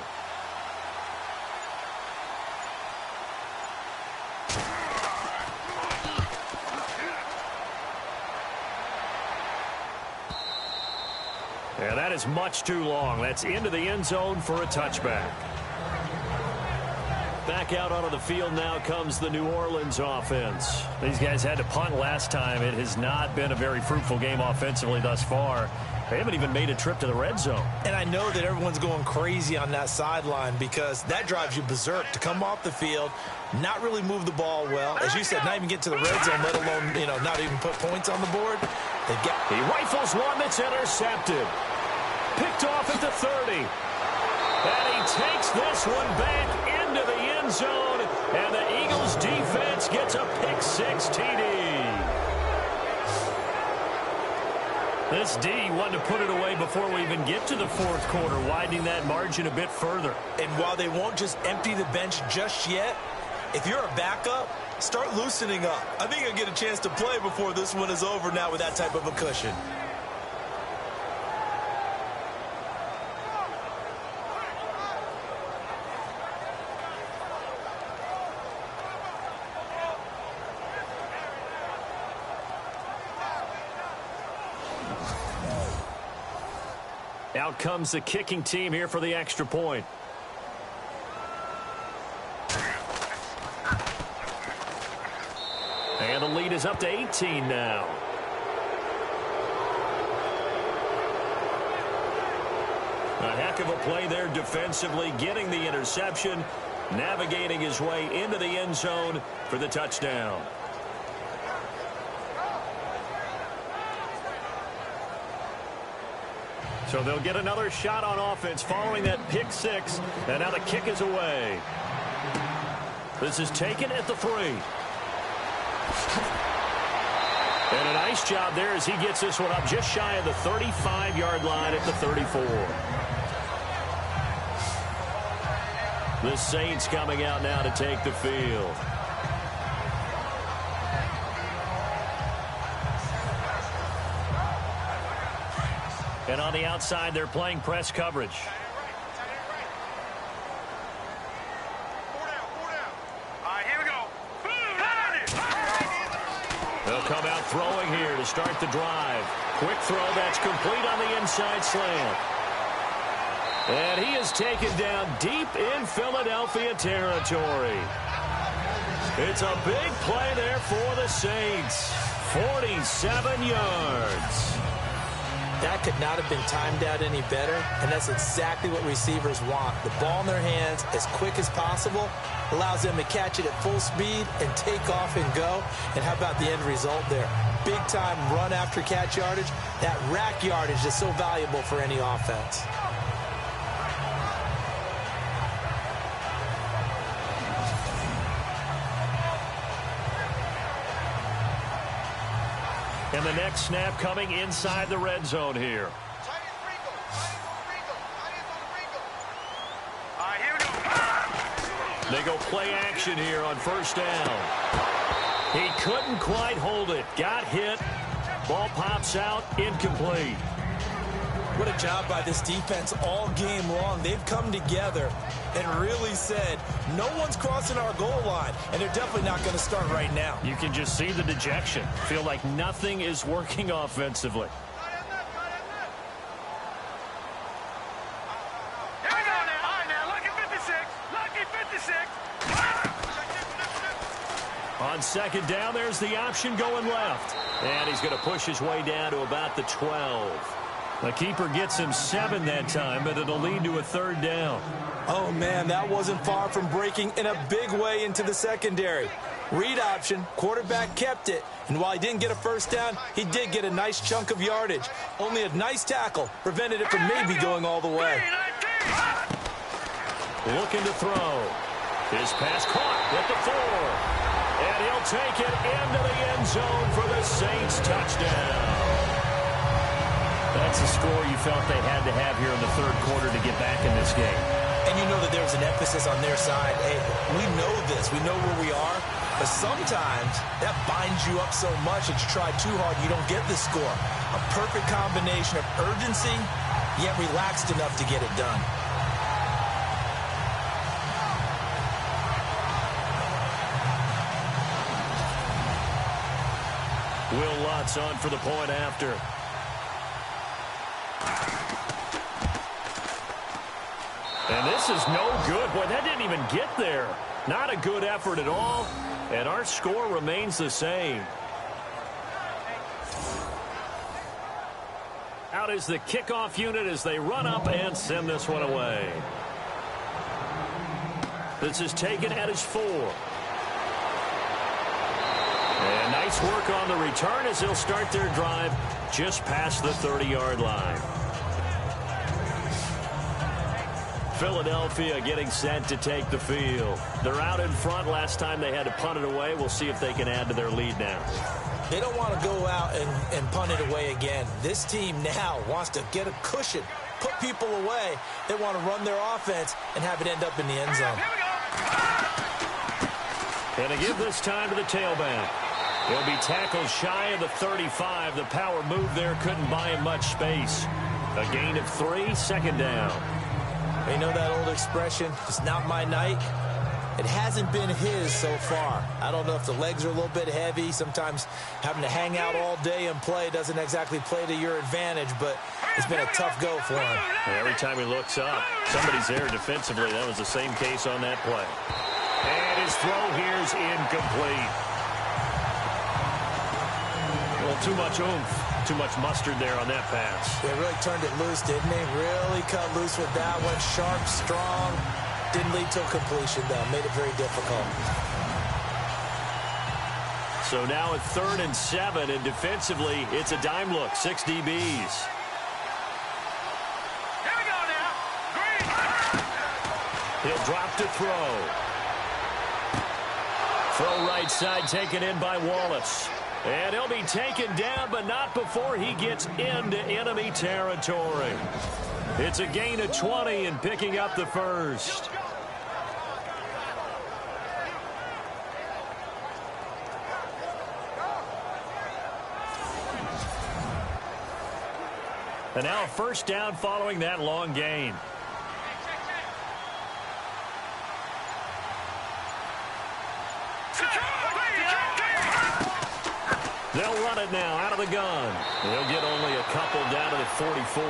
And that is much too long. That's into the end zone for a touchback. Back out onto the field now comes the New Orleans offense. These guys had to punt last time. It has not been a very fruitful game offensively thus far. They haven't even made a trip to the red zone. And I know that everyone's going crazy on that sideline because that drives you berserk to come off the field, not really move the ball well. As you said, not even get to the red zone, let alone, not even put points on the board. He rifles one that's intercepted. Picked off at the 30. And he takes this one back into the end zone. And the Eagles defense gets a pick 6 TD. This D wanted to put it away before we even get to the 4th quarter, widening that margin a bit further. And while they won't just empty the bench just yet, if you're a backup, start loosening up. I think you'll get a chance to play before this one is over now with that type of a cushion. Out comes the kicking team here for the extra point. And the lead is up to 18 now. A heck of a play there defensively, getting the interception, navigating his way into the end zone for the touchdown. So they'll get another shot on offense following that pick 6. And now the kick is away. This is taken at the 3. And a nice job there as he gets this one up just shy of the 35-yard line at the 34. The Saints coming out now to take the field. And on the outside, they're playing press coverage. They'll come out throwing here to start the drive. Quick throw that's complete on the inside slant. And he is taken down deep in Philadelphia territory. It's a big play there for the Saints. 47 yards. That could not have been timed out any better, and that's exactly what receivers want. The ball in their hands as quick as possible allows them to catch it at full speed and take off and go. And how about the end result there? Big-time run after catch yardage. That rack yardage is so valuable for any offense. And the next snap coming inside the red zone here. They go play action here on first down. He couldn't quite hold it. Got hit. Ball pops out. Incomplete. What a job by this defense all game long. They've come together and really said, no one's crossing our goal line, and they're definitely not going to start right now. You can just see the dejection. Feel like nothing is working offensively. Here we go now. All right, now, lucky 56. Lucky 56. On second down, there's the option going left. And he's going to push his way down to about the 12. The keeper gets him 7 that time, but it'll lead to a third down. Oh, man, that wasn't far from breaking in a big way into the secondary. Read option, quarterback kept it, and while he didn't get a first down, he did get a nice chunk of yardage. Only a nice tackle prevented it from maybe going all the way. Looking to throw. His pass caught at the 4. And he'll take it into the end zone for the Saints touchdown. That's a score you felt they had to have here in the third quarter to get back in this game. And you know that there's an emphasis on their side. Hey, we know this. We know where we are. But sometimes that binds you up so much that you try too hard, you don't get the score. A perfect combination of urgency, yet relaxed enough to get it done. Will Lutz on for the point after. And this is no good. Boy, that didn't even get there. Not a good effort at all. And our score remains the same. Out is the kickoff unit as they run up and send this one away. This is taken at his 4. And nice work on the return as they'll start their drive just past the 30-yard line. Philadelphia getting set to take the field. They're out in front. Last time they had to punt it away. We'll see if they can add to their lead now. They don't want to go out and punt it away again. This team now wants to get a cushion, put people away. They want to run their offense and have it end up in the end zone. And to give this time to the tailback. He'll be tackled shy of the 35. The power move there couldn't buy him much space. A gain of 3, second down. You know that old expression, it's not my night? It hasn't been his so far. I don't know if the legs are a little bit heavy. Sometimes having to hang out all day and play doesn't exactly play to your advantage, but it's been a tough go for him. Every time he looks up, somebody's there defensively. That was the same case on that play. And his throw here is incomplete. A little too much oomph. Too much mustard there on that pass. They really turned it loose, didn't they? Really cut loose with that one. Sharp, strong. Didn't lead to a completion, though. Made it very difficult. So now at 3rd and 7, and defensively, it's a dime look. 6 DBs. Here we go now. Green. He'll drop to throw. Throw right side taken in by Wallace. And he'll be taken down, but not before he gets into enemy territory. It's a gain of 20 and picking up the first. And now a first down following that long gain. They'll run it now out of the gun. They'll get only a couple down to the 44.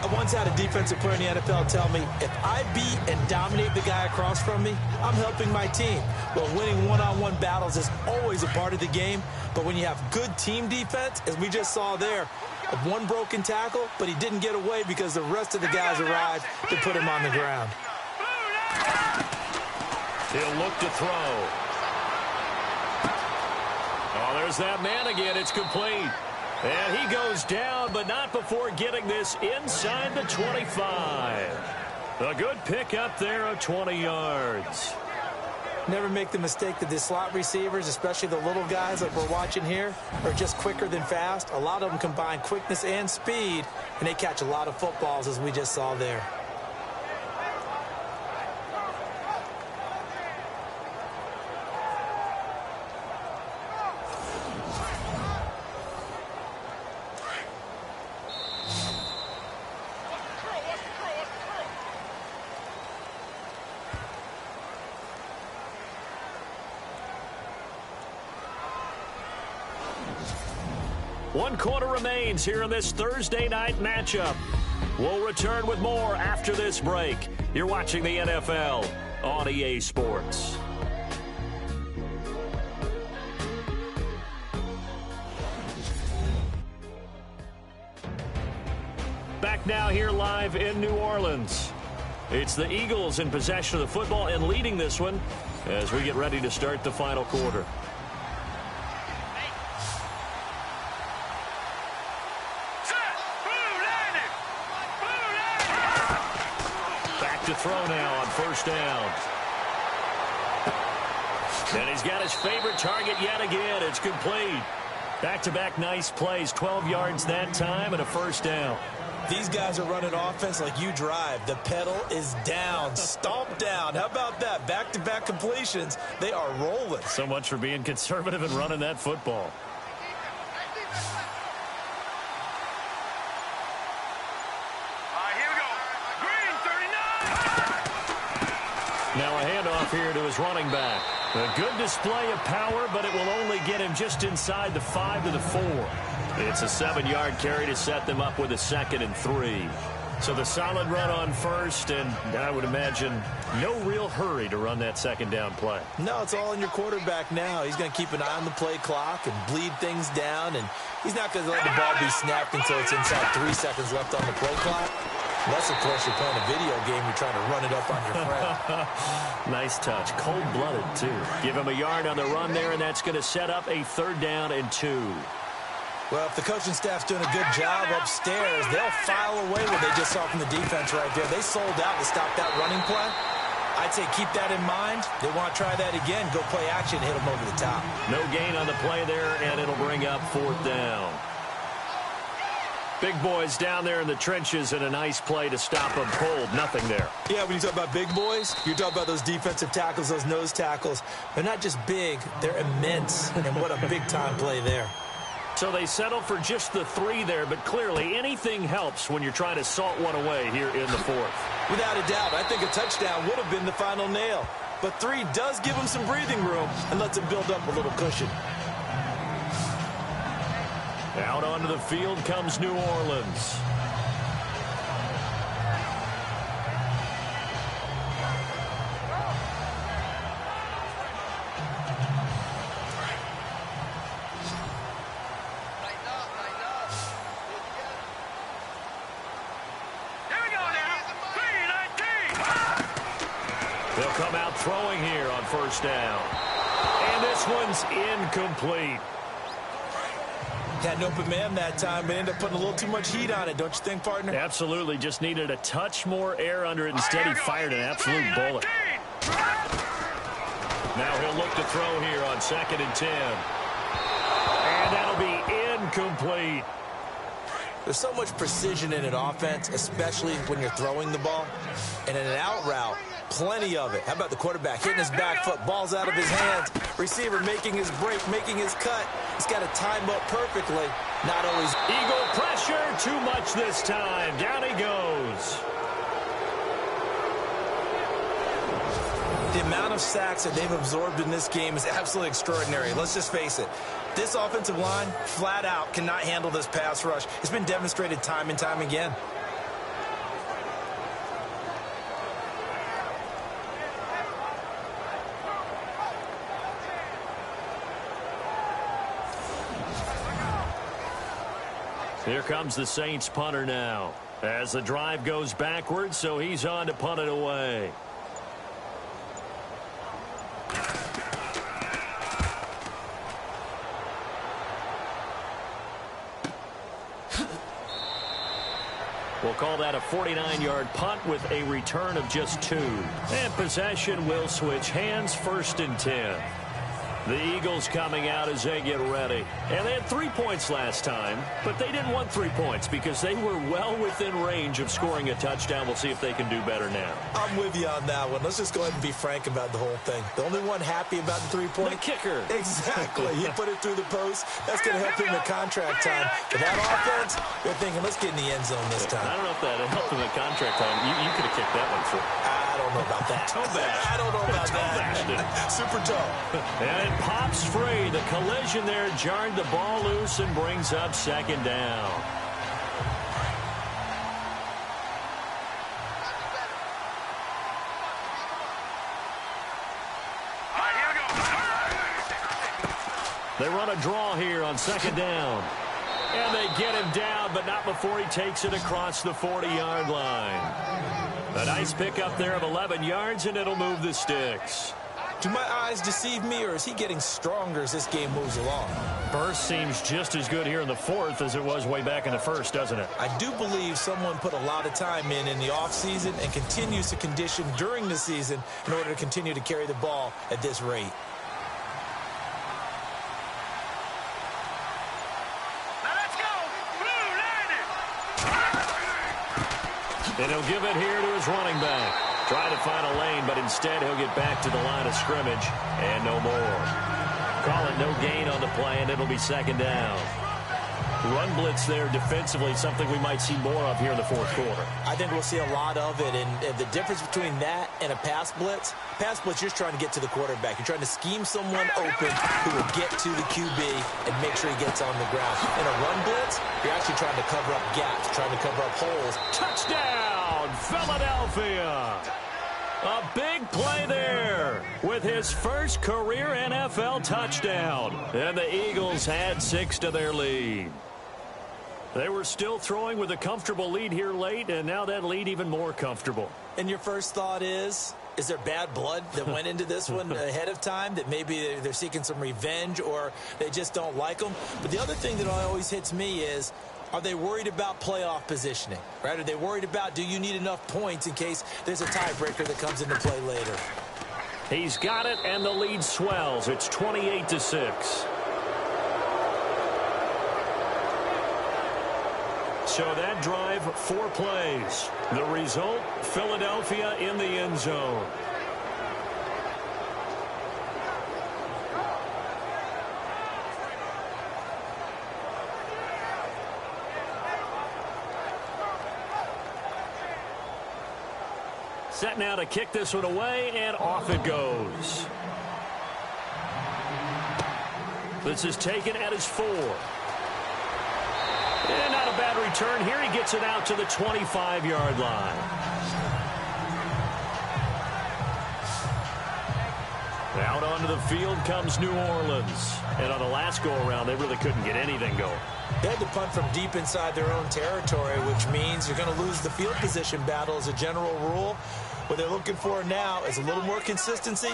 I once had a defensive player in the NFL tell me, if I beat and dominate the guy across from me, I'm helping my team. Well, winning one-on-one battles is always a part of the game, but when you have good team defense, as we just saw there, one broken tackle, but he didn't get away because the rest of the guys arrived to put him on the ground. He'll look to throw. Oh, there's that man again. It's complete. And he goes down, but not before getting this inside the 25. A good pick up there of 20 yards. Never make the mistake that the slot receivers, especially the little guys like we're watching here, are just quicker than fast. A lot of them combine quickness and speed, and they catch a lot of footballs, as we just saw there. One quarter remains here in this Thursday night matchup. We'll return with more after this break. You're watching the NFL on EA Sports. Back now here live in New Orleans. It's the Eagles in possession of the football and leading this one as we get ready to start the final quarter. To throw now on first down. And he's got his favorite target yet again. It's complete. Back-to-back nice plays. 12 yards that time and a first down. These guys are running offense like you drive. The pedal is down. Stomp down. How about that? Back-to-back completions. They are rolling. So much for being conservative and running that football. Now a handoff here to his running back. A good display of power, but it will only get him just inside the 5 to the 4. It's a 7-yard carry to set them up with a 2nd and 3. So the solid run on first, and I would imagine no real hurry to run that second down play. No, it's all on your quarterback now. He's going to keep an eye on the play clock and bleed things down, and he's not going to let the ball be snapped until it's inside 3 seconds left on the play clock. Unless, of course, you're playing a video game, you're trying to run it up on your friend. Nice touch. Cold-blooded, too. Give him a yard on the run there, and that's going to set up a 3rd down and 2. Well, if the coaching staff's doing a good job upstairs, they'll file away what they just saw from the defense right there. They sold out to stop that running play. I'd say keep that in mind. They want to try that again. Go play action, hit them over the top. No gain on the play there, and it'll bring up 4th down. Big boys down there in the trenches and a nice play to stop them cold. Nothing there. Yeah, when you talk about big boys, you're talking about those defensive tackles, those nose tackles. They're not just big, they're immense. And what a big-time play there. So they settle for just the 3 there, but clearly anything helps when you're trying to salt one away here in the 4th. Without a doubt, I think a touchdown would have been the final nail. But 3 does give them some breathing room and lets them build up a little cushion. Out onto the field comes New Orleans. They'll come out throwing here on first down. And this one's incomplete. Had an open man that time, but ended up putting a little too much heat on it, don't you think, partner? Absolutely. Just needed a touch more air under it. Instead, he fired an absolute bullet. Now he'll look to throw here on 2nd and 10. And that'll be incomplete. There's so much precision in an offense, especially when you're throwing the ball. And in an out route, plenty of it. How about the quarterback hitting his back foot, ball's out of his hands, receiver making his break, making his cut. He's got to time up perfectly. Not always. Eagle pressure, too much this time. Down he goes. The amount of sacks that they've absorbed in this game is absolutely extraordinary. Let's just face it. This offensive line, flat out, cannot handle this pass rush. It's been demonstrated time and time again. Here comes the Saints punter now. As the drive goes backwards, so he's on to punt it away. We'll call that a 49-yard punt with a return of just 2. And possession will switch hands, 1st and 10. The Eagles coming out as they get ready. And they had 3 points last time, but they didn't want 3 points because they were well within range of scoring a touchdown. We'll see if they can do better now. I'm with you on that one. Let's just go ahead and be frank about the whole thing. The only one happy about the 3-point? The kicker. Exactly. He put it through the post. That's going to help him in contract time. But that offense, they're thinking, let's get in the end zone this time. I don't know if that helped him in contract time. You could have kicked that one through. I don't know about that. I don't know about that. Super tough. And it pops free. The collision there jarred the ball loose and brings up 2nd down. They run a draw here on 2nd down. And they get him down, but not before he takes it across the 40-yard line. A nice pickup there of 11 yards, and it'll move the sticks. Do my eyes deceive me, or is he getting stronger as this game moves along? Burst seems just as good here in the 4th as it was way back in the 1st, doesn't it? I do believe someone put a lot of time in the offseason and continues to condition during the season in order to continue to carry the ball at this rate. And he'll give it here to his running back. Trying to find a lane, but instead he'll get back to the line of scrimmage and no more. Call it no gain on the play, and it'll be 2nd down. Run blitz there defensively, something we might see more of here in the 4th quarter. I think we'll see a lot of it, and the difference between that and a pass blitz, you're just trying to get to the quarterback. You're trying to scheme someone open who will get to the QB and make sure he gets on the ground. In a run blitz, you're actually trying to cover up gaps, trying to cover up holes. Touchdown, Philadelphia! A big play there with his first career NFL touchdown. And the Eagles had 6 to their lead. They were still throwing with a comfortable lead here late, and now that lead even more comfortable. And your first thought is there bad blood that went into this one ahead of time, that maybe they're seeking some revenge or they just don't like them? But the other thing that always hits me is, are they worried about playoff positioning? Right? Are they worried about, do you need enough points in case there's a tiebreaker that comes into play later? He's got it, and the lead swells. It's 28-6. So that drive, 4 plays. The result, Philadelphia in the end zone. Set now to kick this one away, and off it goes. This is taken at his 4. And not a bad return here. He gets it out to the 25-yard line. Out onto the field comes New Orleans. And on the last go-around, they really couldn't get anything going. They had to punt from deep inside their own territory, which means you're going to lose the field position battle as a general rule. What they're looking for now is a little more consistency,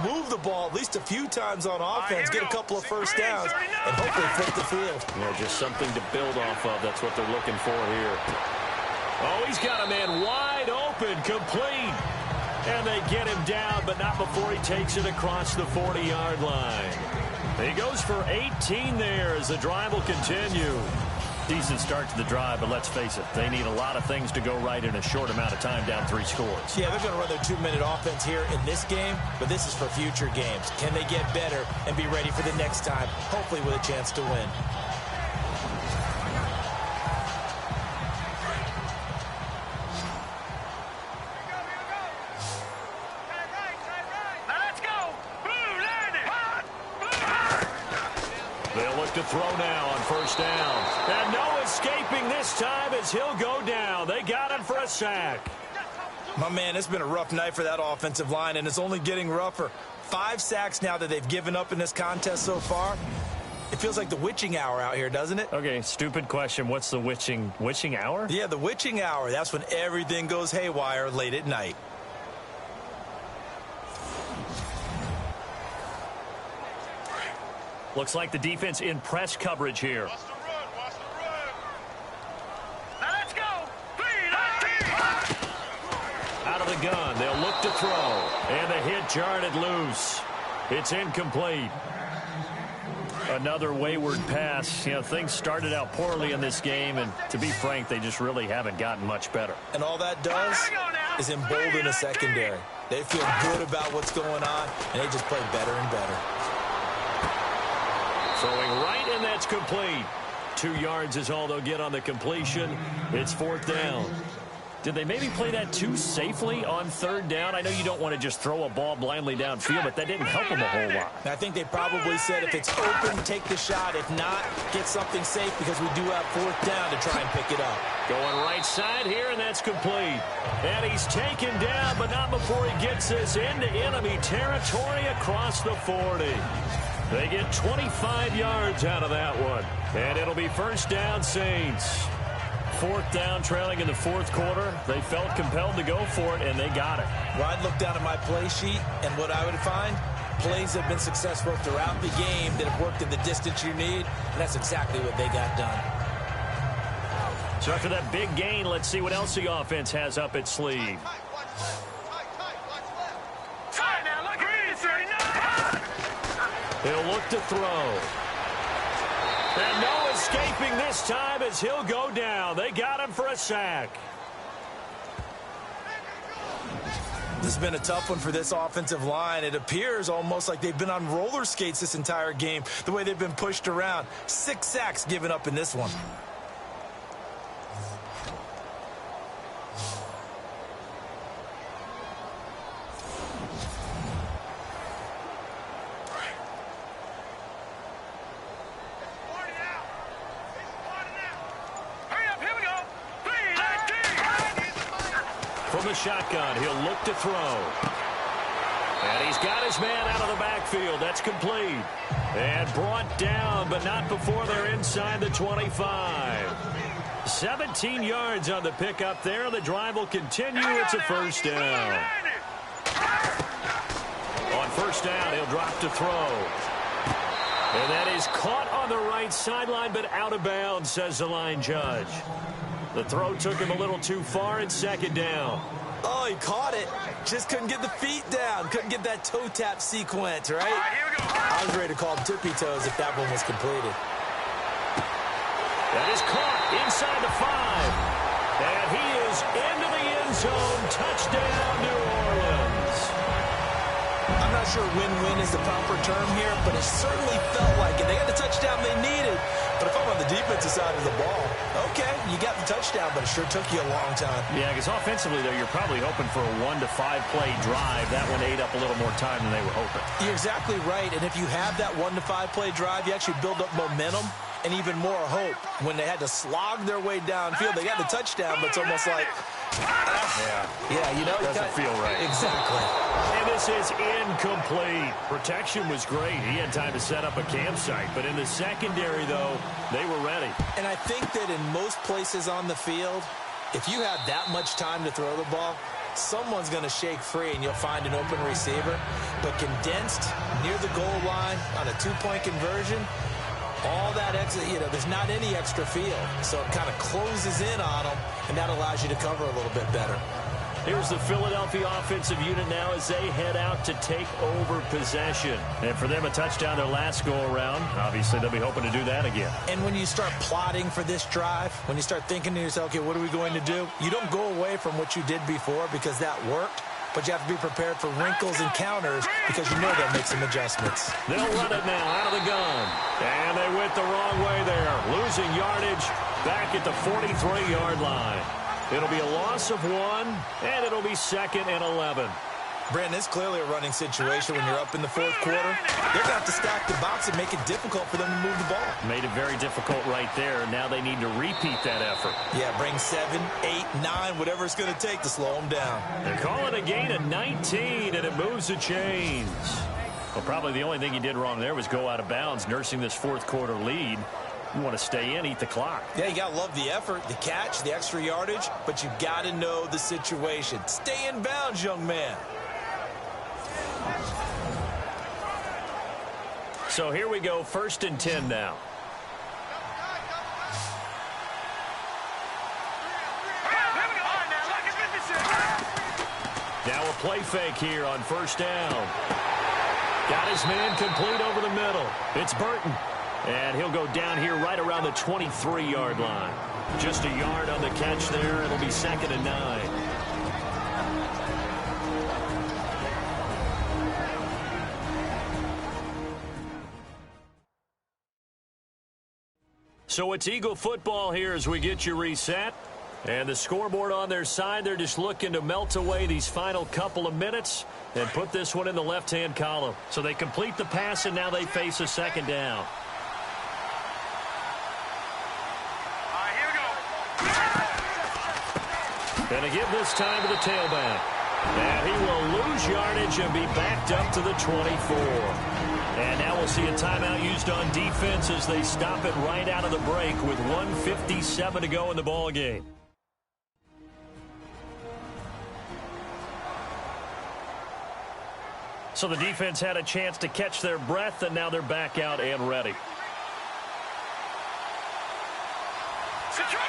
move the ball at least a few times on offense, get a couple of first downs, and hopefully flip the field. Yeah, just something to build off of. That's what they're looking for here. Oh, he's got a man wide open, complete. And they get him down, but not before he takes it across the 40-yard line. He goes for 18 there as the drive will continue. Decent start to the drive, but let's face it, they need a lot of things to go right in a short amount of time, down 3 scores. Yeah, they're going to run their 2-minute offense here in this game, but this is for future games. Can they get better and be ready for the next time, hopefully with a chance to win? To throw now on first down. And no escaping this time as he'll go down. They got him for a sack. My man, it's been a rough night for that offensive line, and it's only getting rougher. 5 sacks now that they've given up in this contest so far. It feels like the witching hour out here, doesn't it? Okay, stupid question. What's the witching hour? Yeah, the witching hour. That's when everything goes haywire late at night. Looks like the defense in press coverage here. Watch the run, watch the run. Now let's go. Out of the gun, they'll look to throw. And the hit jarred it loose. It's incomplete. Another wayward pass. You know, things started out poorly in this game, and to be frank, they just really haven't gotten much better. And all that does is embolden the secondary. They feel good about what's going on, and they just play better and better. Throwing right, and that's complete. 2 yards is all they'll get on the completion. It's 4th down. Did they maybe play that too safely on 3rd down? I know you don't want to just throw a ball blindly downfield, but that didn't help them a whole lot. I think they probably said if it's open, take the shot. If not, get something safe because we do have 4th down to try and pick it up. Going right side here, and that's complete. And he's taken down, but not before he gets this into enemy territory across the 40. They get 25 yards out of that one. And it'll be 1st down, Saints. 4th down, trailing in the 4th quarter. They felt compelled to go for it, and they got it. Well, I'd look down at my play sheet, and what I would find, plays have been successful throughout the game that have worked in the distance you need, and that's exactly what they got done. So after that big gain, let's see what else the offense has up its sleeve. Tight now, look at 39. He'll look to throw. And no escaping this time as he'll go down. They got him for a sack. This has been a tough one for this offensive line. It appears almost like they've been on roller skates this entire game, the way they've been pushed around. 6 sacks given up in this one. From the shotgun, he'll look to throw. And he's got his man out of the backfield. That's complete. And brought down, but not before they're inside the 25. 17 yards on the pickup there. The drive will continue. It's a 1st down. On 1st down, he'll drop to throw. And that is caught on the right sideline, but out of bounds, says the line judge. The throw took him a little too far. It's 2nd down. Oh, he caught it. Just couldn't get the feet down. Couldn't get that toe tap sequence, right? I was ready to call him tippy toes if that one was completed. That is caught inside the 5. And he is into the end zone. Touchdown, New Orleans. I'm not sure win-win is the proper term here, but it certainly felt like it. They got the touchdown they needed. But if I'm on the defensive side of the ball, okay, you got the touchdown, but it sure took you a long time. Yeah, because offensively, though, you're probably hoping for a 1 to 5 play drive. That one ate up a little more time than they were hoping. You're exactly right. And if you have that 1 to 5 play drive, you actually build up momentum and even more hope. When they had to slog their way downfield, they got the touchdown, but it's almost like, yeah, you know, it doesn't feel right. Exactly. And this is incomplete. Protection was great. He had time to set up a campsite. But in the secondary, though, they were ready. And I think that in most places on the field, if you have that much time to throw the ball, someone's going to shake free and you'll find an open receiver. But condensed near the goal line on a 2-point conversion, all that extra, you know, there's not any extra field. So it kind of closes in on them, and that allows you to cover a little bit better. Here's the Philadelphia offensive unit now as they head out to take over possession. And for them, a touchdown their last go-around. Obviously, they'll be hoping to do that again. And when you start plotting for this drive, when you start thinking to yourself, okay, what are we going to do? You don't go away from what you did before because that worked. But you have to be prepared for wrinkles and counters because you know they'll make some adjustments. They'll run it now out of the gun. And they went the wrong way there. Losing yardage back at the 43-yard line. It'll be a loss of 1, and it'll be 2nd and 11. Brandon, it's clearly a running situation when you're up in the 4th quarter. They're going to have to stack the box and make it difficult for them to move the ball. Made it very difficult right there. Now they need to repeat that effort. Yeah, bring 7, 8, 9, whatever it's going to take to slow them down. They're calling a gain of 19, and it moves the chains. Well, probably the only thing he did wrong there was go out of bounds, nursing this fourth quarter lead. You want to stay in, eat the clock. Yeah, you got to love the effort, the catch, the extra yardage, but you got to know the situation. Stay in bounds, young man. So here we go, 1st and 10 now. Now a play fake here on 1st down. Got his man complete over the middle. It's Burton. And he'll go down here right around the 23-yard line. Just a yard on the catch there. It'll be 2nd and 9. So it's Eagle football here as we get you reset. And the scoreboard on their side, they're just looking to melt away these final couple of minutes and put this one in the left-hand column. So they complete the pass, and now they face a 2nd down. And to give this time to the tailback. And he will lose yardage and be backed up to the 24. And now we'll see a timeout used on defense as they stop it right out of the break with 1:57 to go in the ballgame. So the defense had a chance to catch their breath, and now they're back out and ready. Detroit!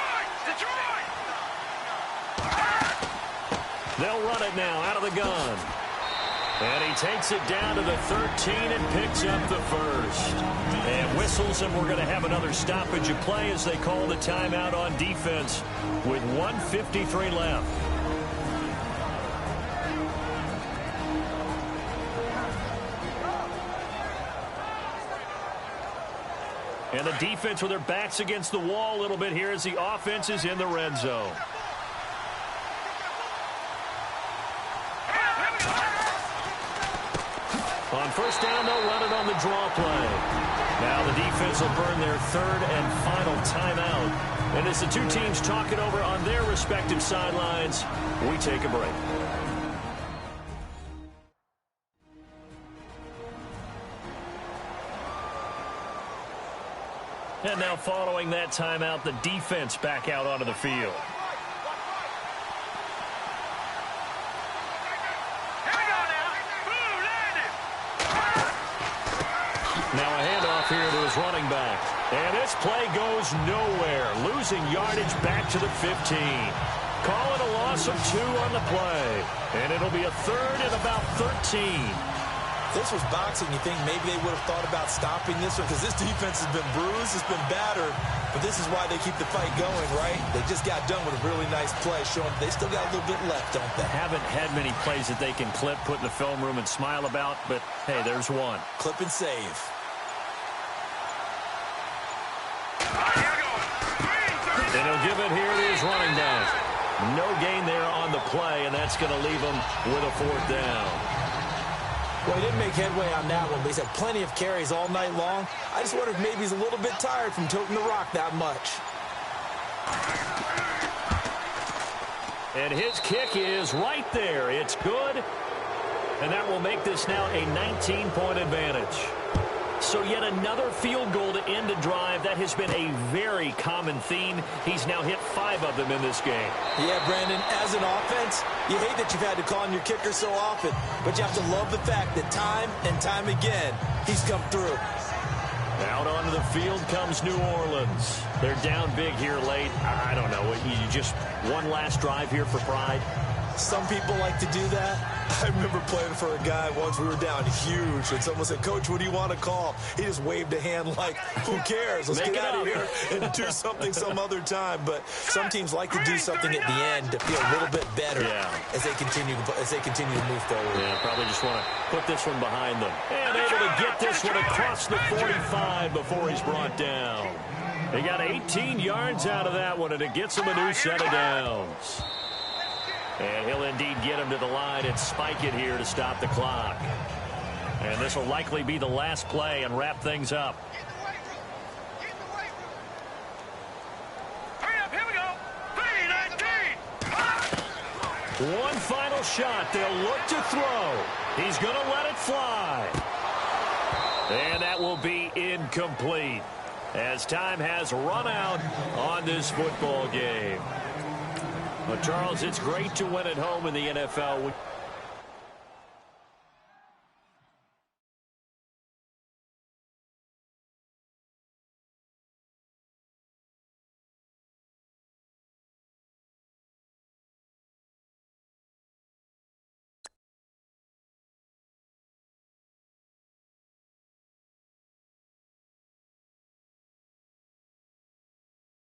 They'll run it now out of the gun. And he takes it down to the 13 and picks up the 1st. And whistles, and we're going to have another stoppage of play as they call the timeout on defense with 1:53 left. And the defense with their backs against the wall a little bit here as the offense is in the red zone. On 1st down, they'll run it on the draw play. Now the defense will burn their 3rd and final timeout. And as the two teams talk it over on their respective sidelines, we take a break. And now following that timeout, the defense back out onto the field. Now a handoff here to his running back. And this play goes nowhere. Losing yardage back to the 15. Call it a loss of 2 on the play. And it'll be a 3rd and about 13. If this was boxing, you think maybe they would have thought about stopping this one because this defense has been bruised, it's been battered, but this is why they keep the fight going, right? They just got done with a really nice play, showing they still got a little bit left, don't they? Haven't had many plays that they can clip, put in the film room, and smile about, but hey, there's one. Clip and save. And he'll give it here to his running back. No gain there on the play, and that's going to leave him with a 4th down. Well, he didn't make headway on that one, but he's had plenty of carries all night long. I just wonder if maybe he's a little bit tired from toting the rock that much. And his kick is right there. It's good. And that will make this now a 19-point advantage. So yet another field goal to end a drive. That has been a very common theme. He's now hit 5 of them in this game. Yeah, Brandon, as an offense, you hate that you've had to call on your kicker so often, but you have to love the fact that time and time again, he's come through. Out onto the field comes New Orleans. They're down big here late. I don't know. You just one last drive here for pride? Some people like to do that. I remember playing for a guy once. We were down huge, and someone said, "Coach, what do you want to call?" He just waved a hand like, who cares? Let's get out of here and do something some other time. But some teams like to do something at the end to feel a little bit better as they continue to move forward. Yeah, probably just want to put this one behind them. And able to get this one across the 45 before he's brought down. He got 18 yards out of that one, and it gets him a new set of downs. And he'll indeed get him to the line and spike it here to stop the clock. And this will likely be the last play and wrap things up. Hurry up, here we go. 3-19. One final shot. They'll look to throw. He's going to let it fly. And that will be incomplete, as time has run out on this football game. But, Charles, it's great to win at home in the NFL.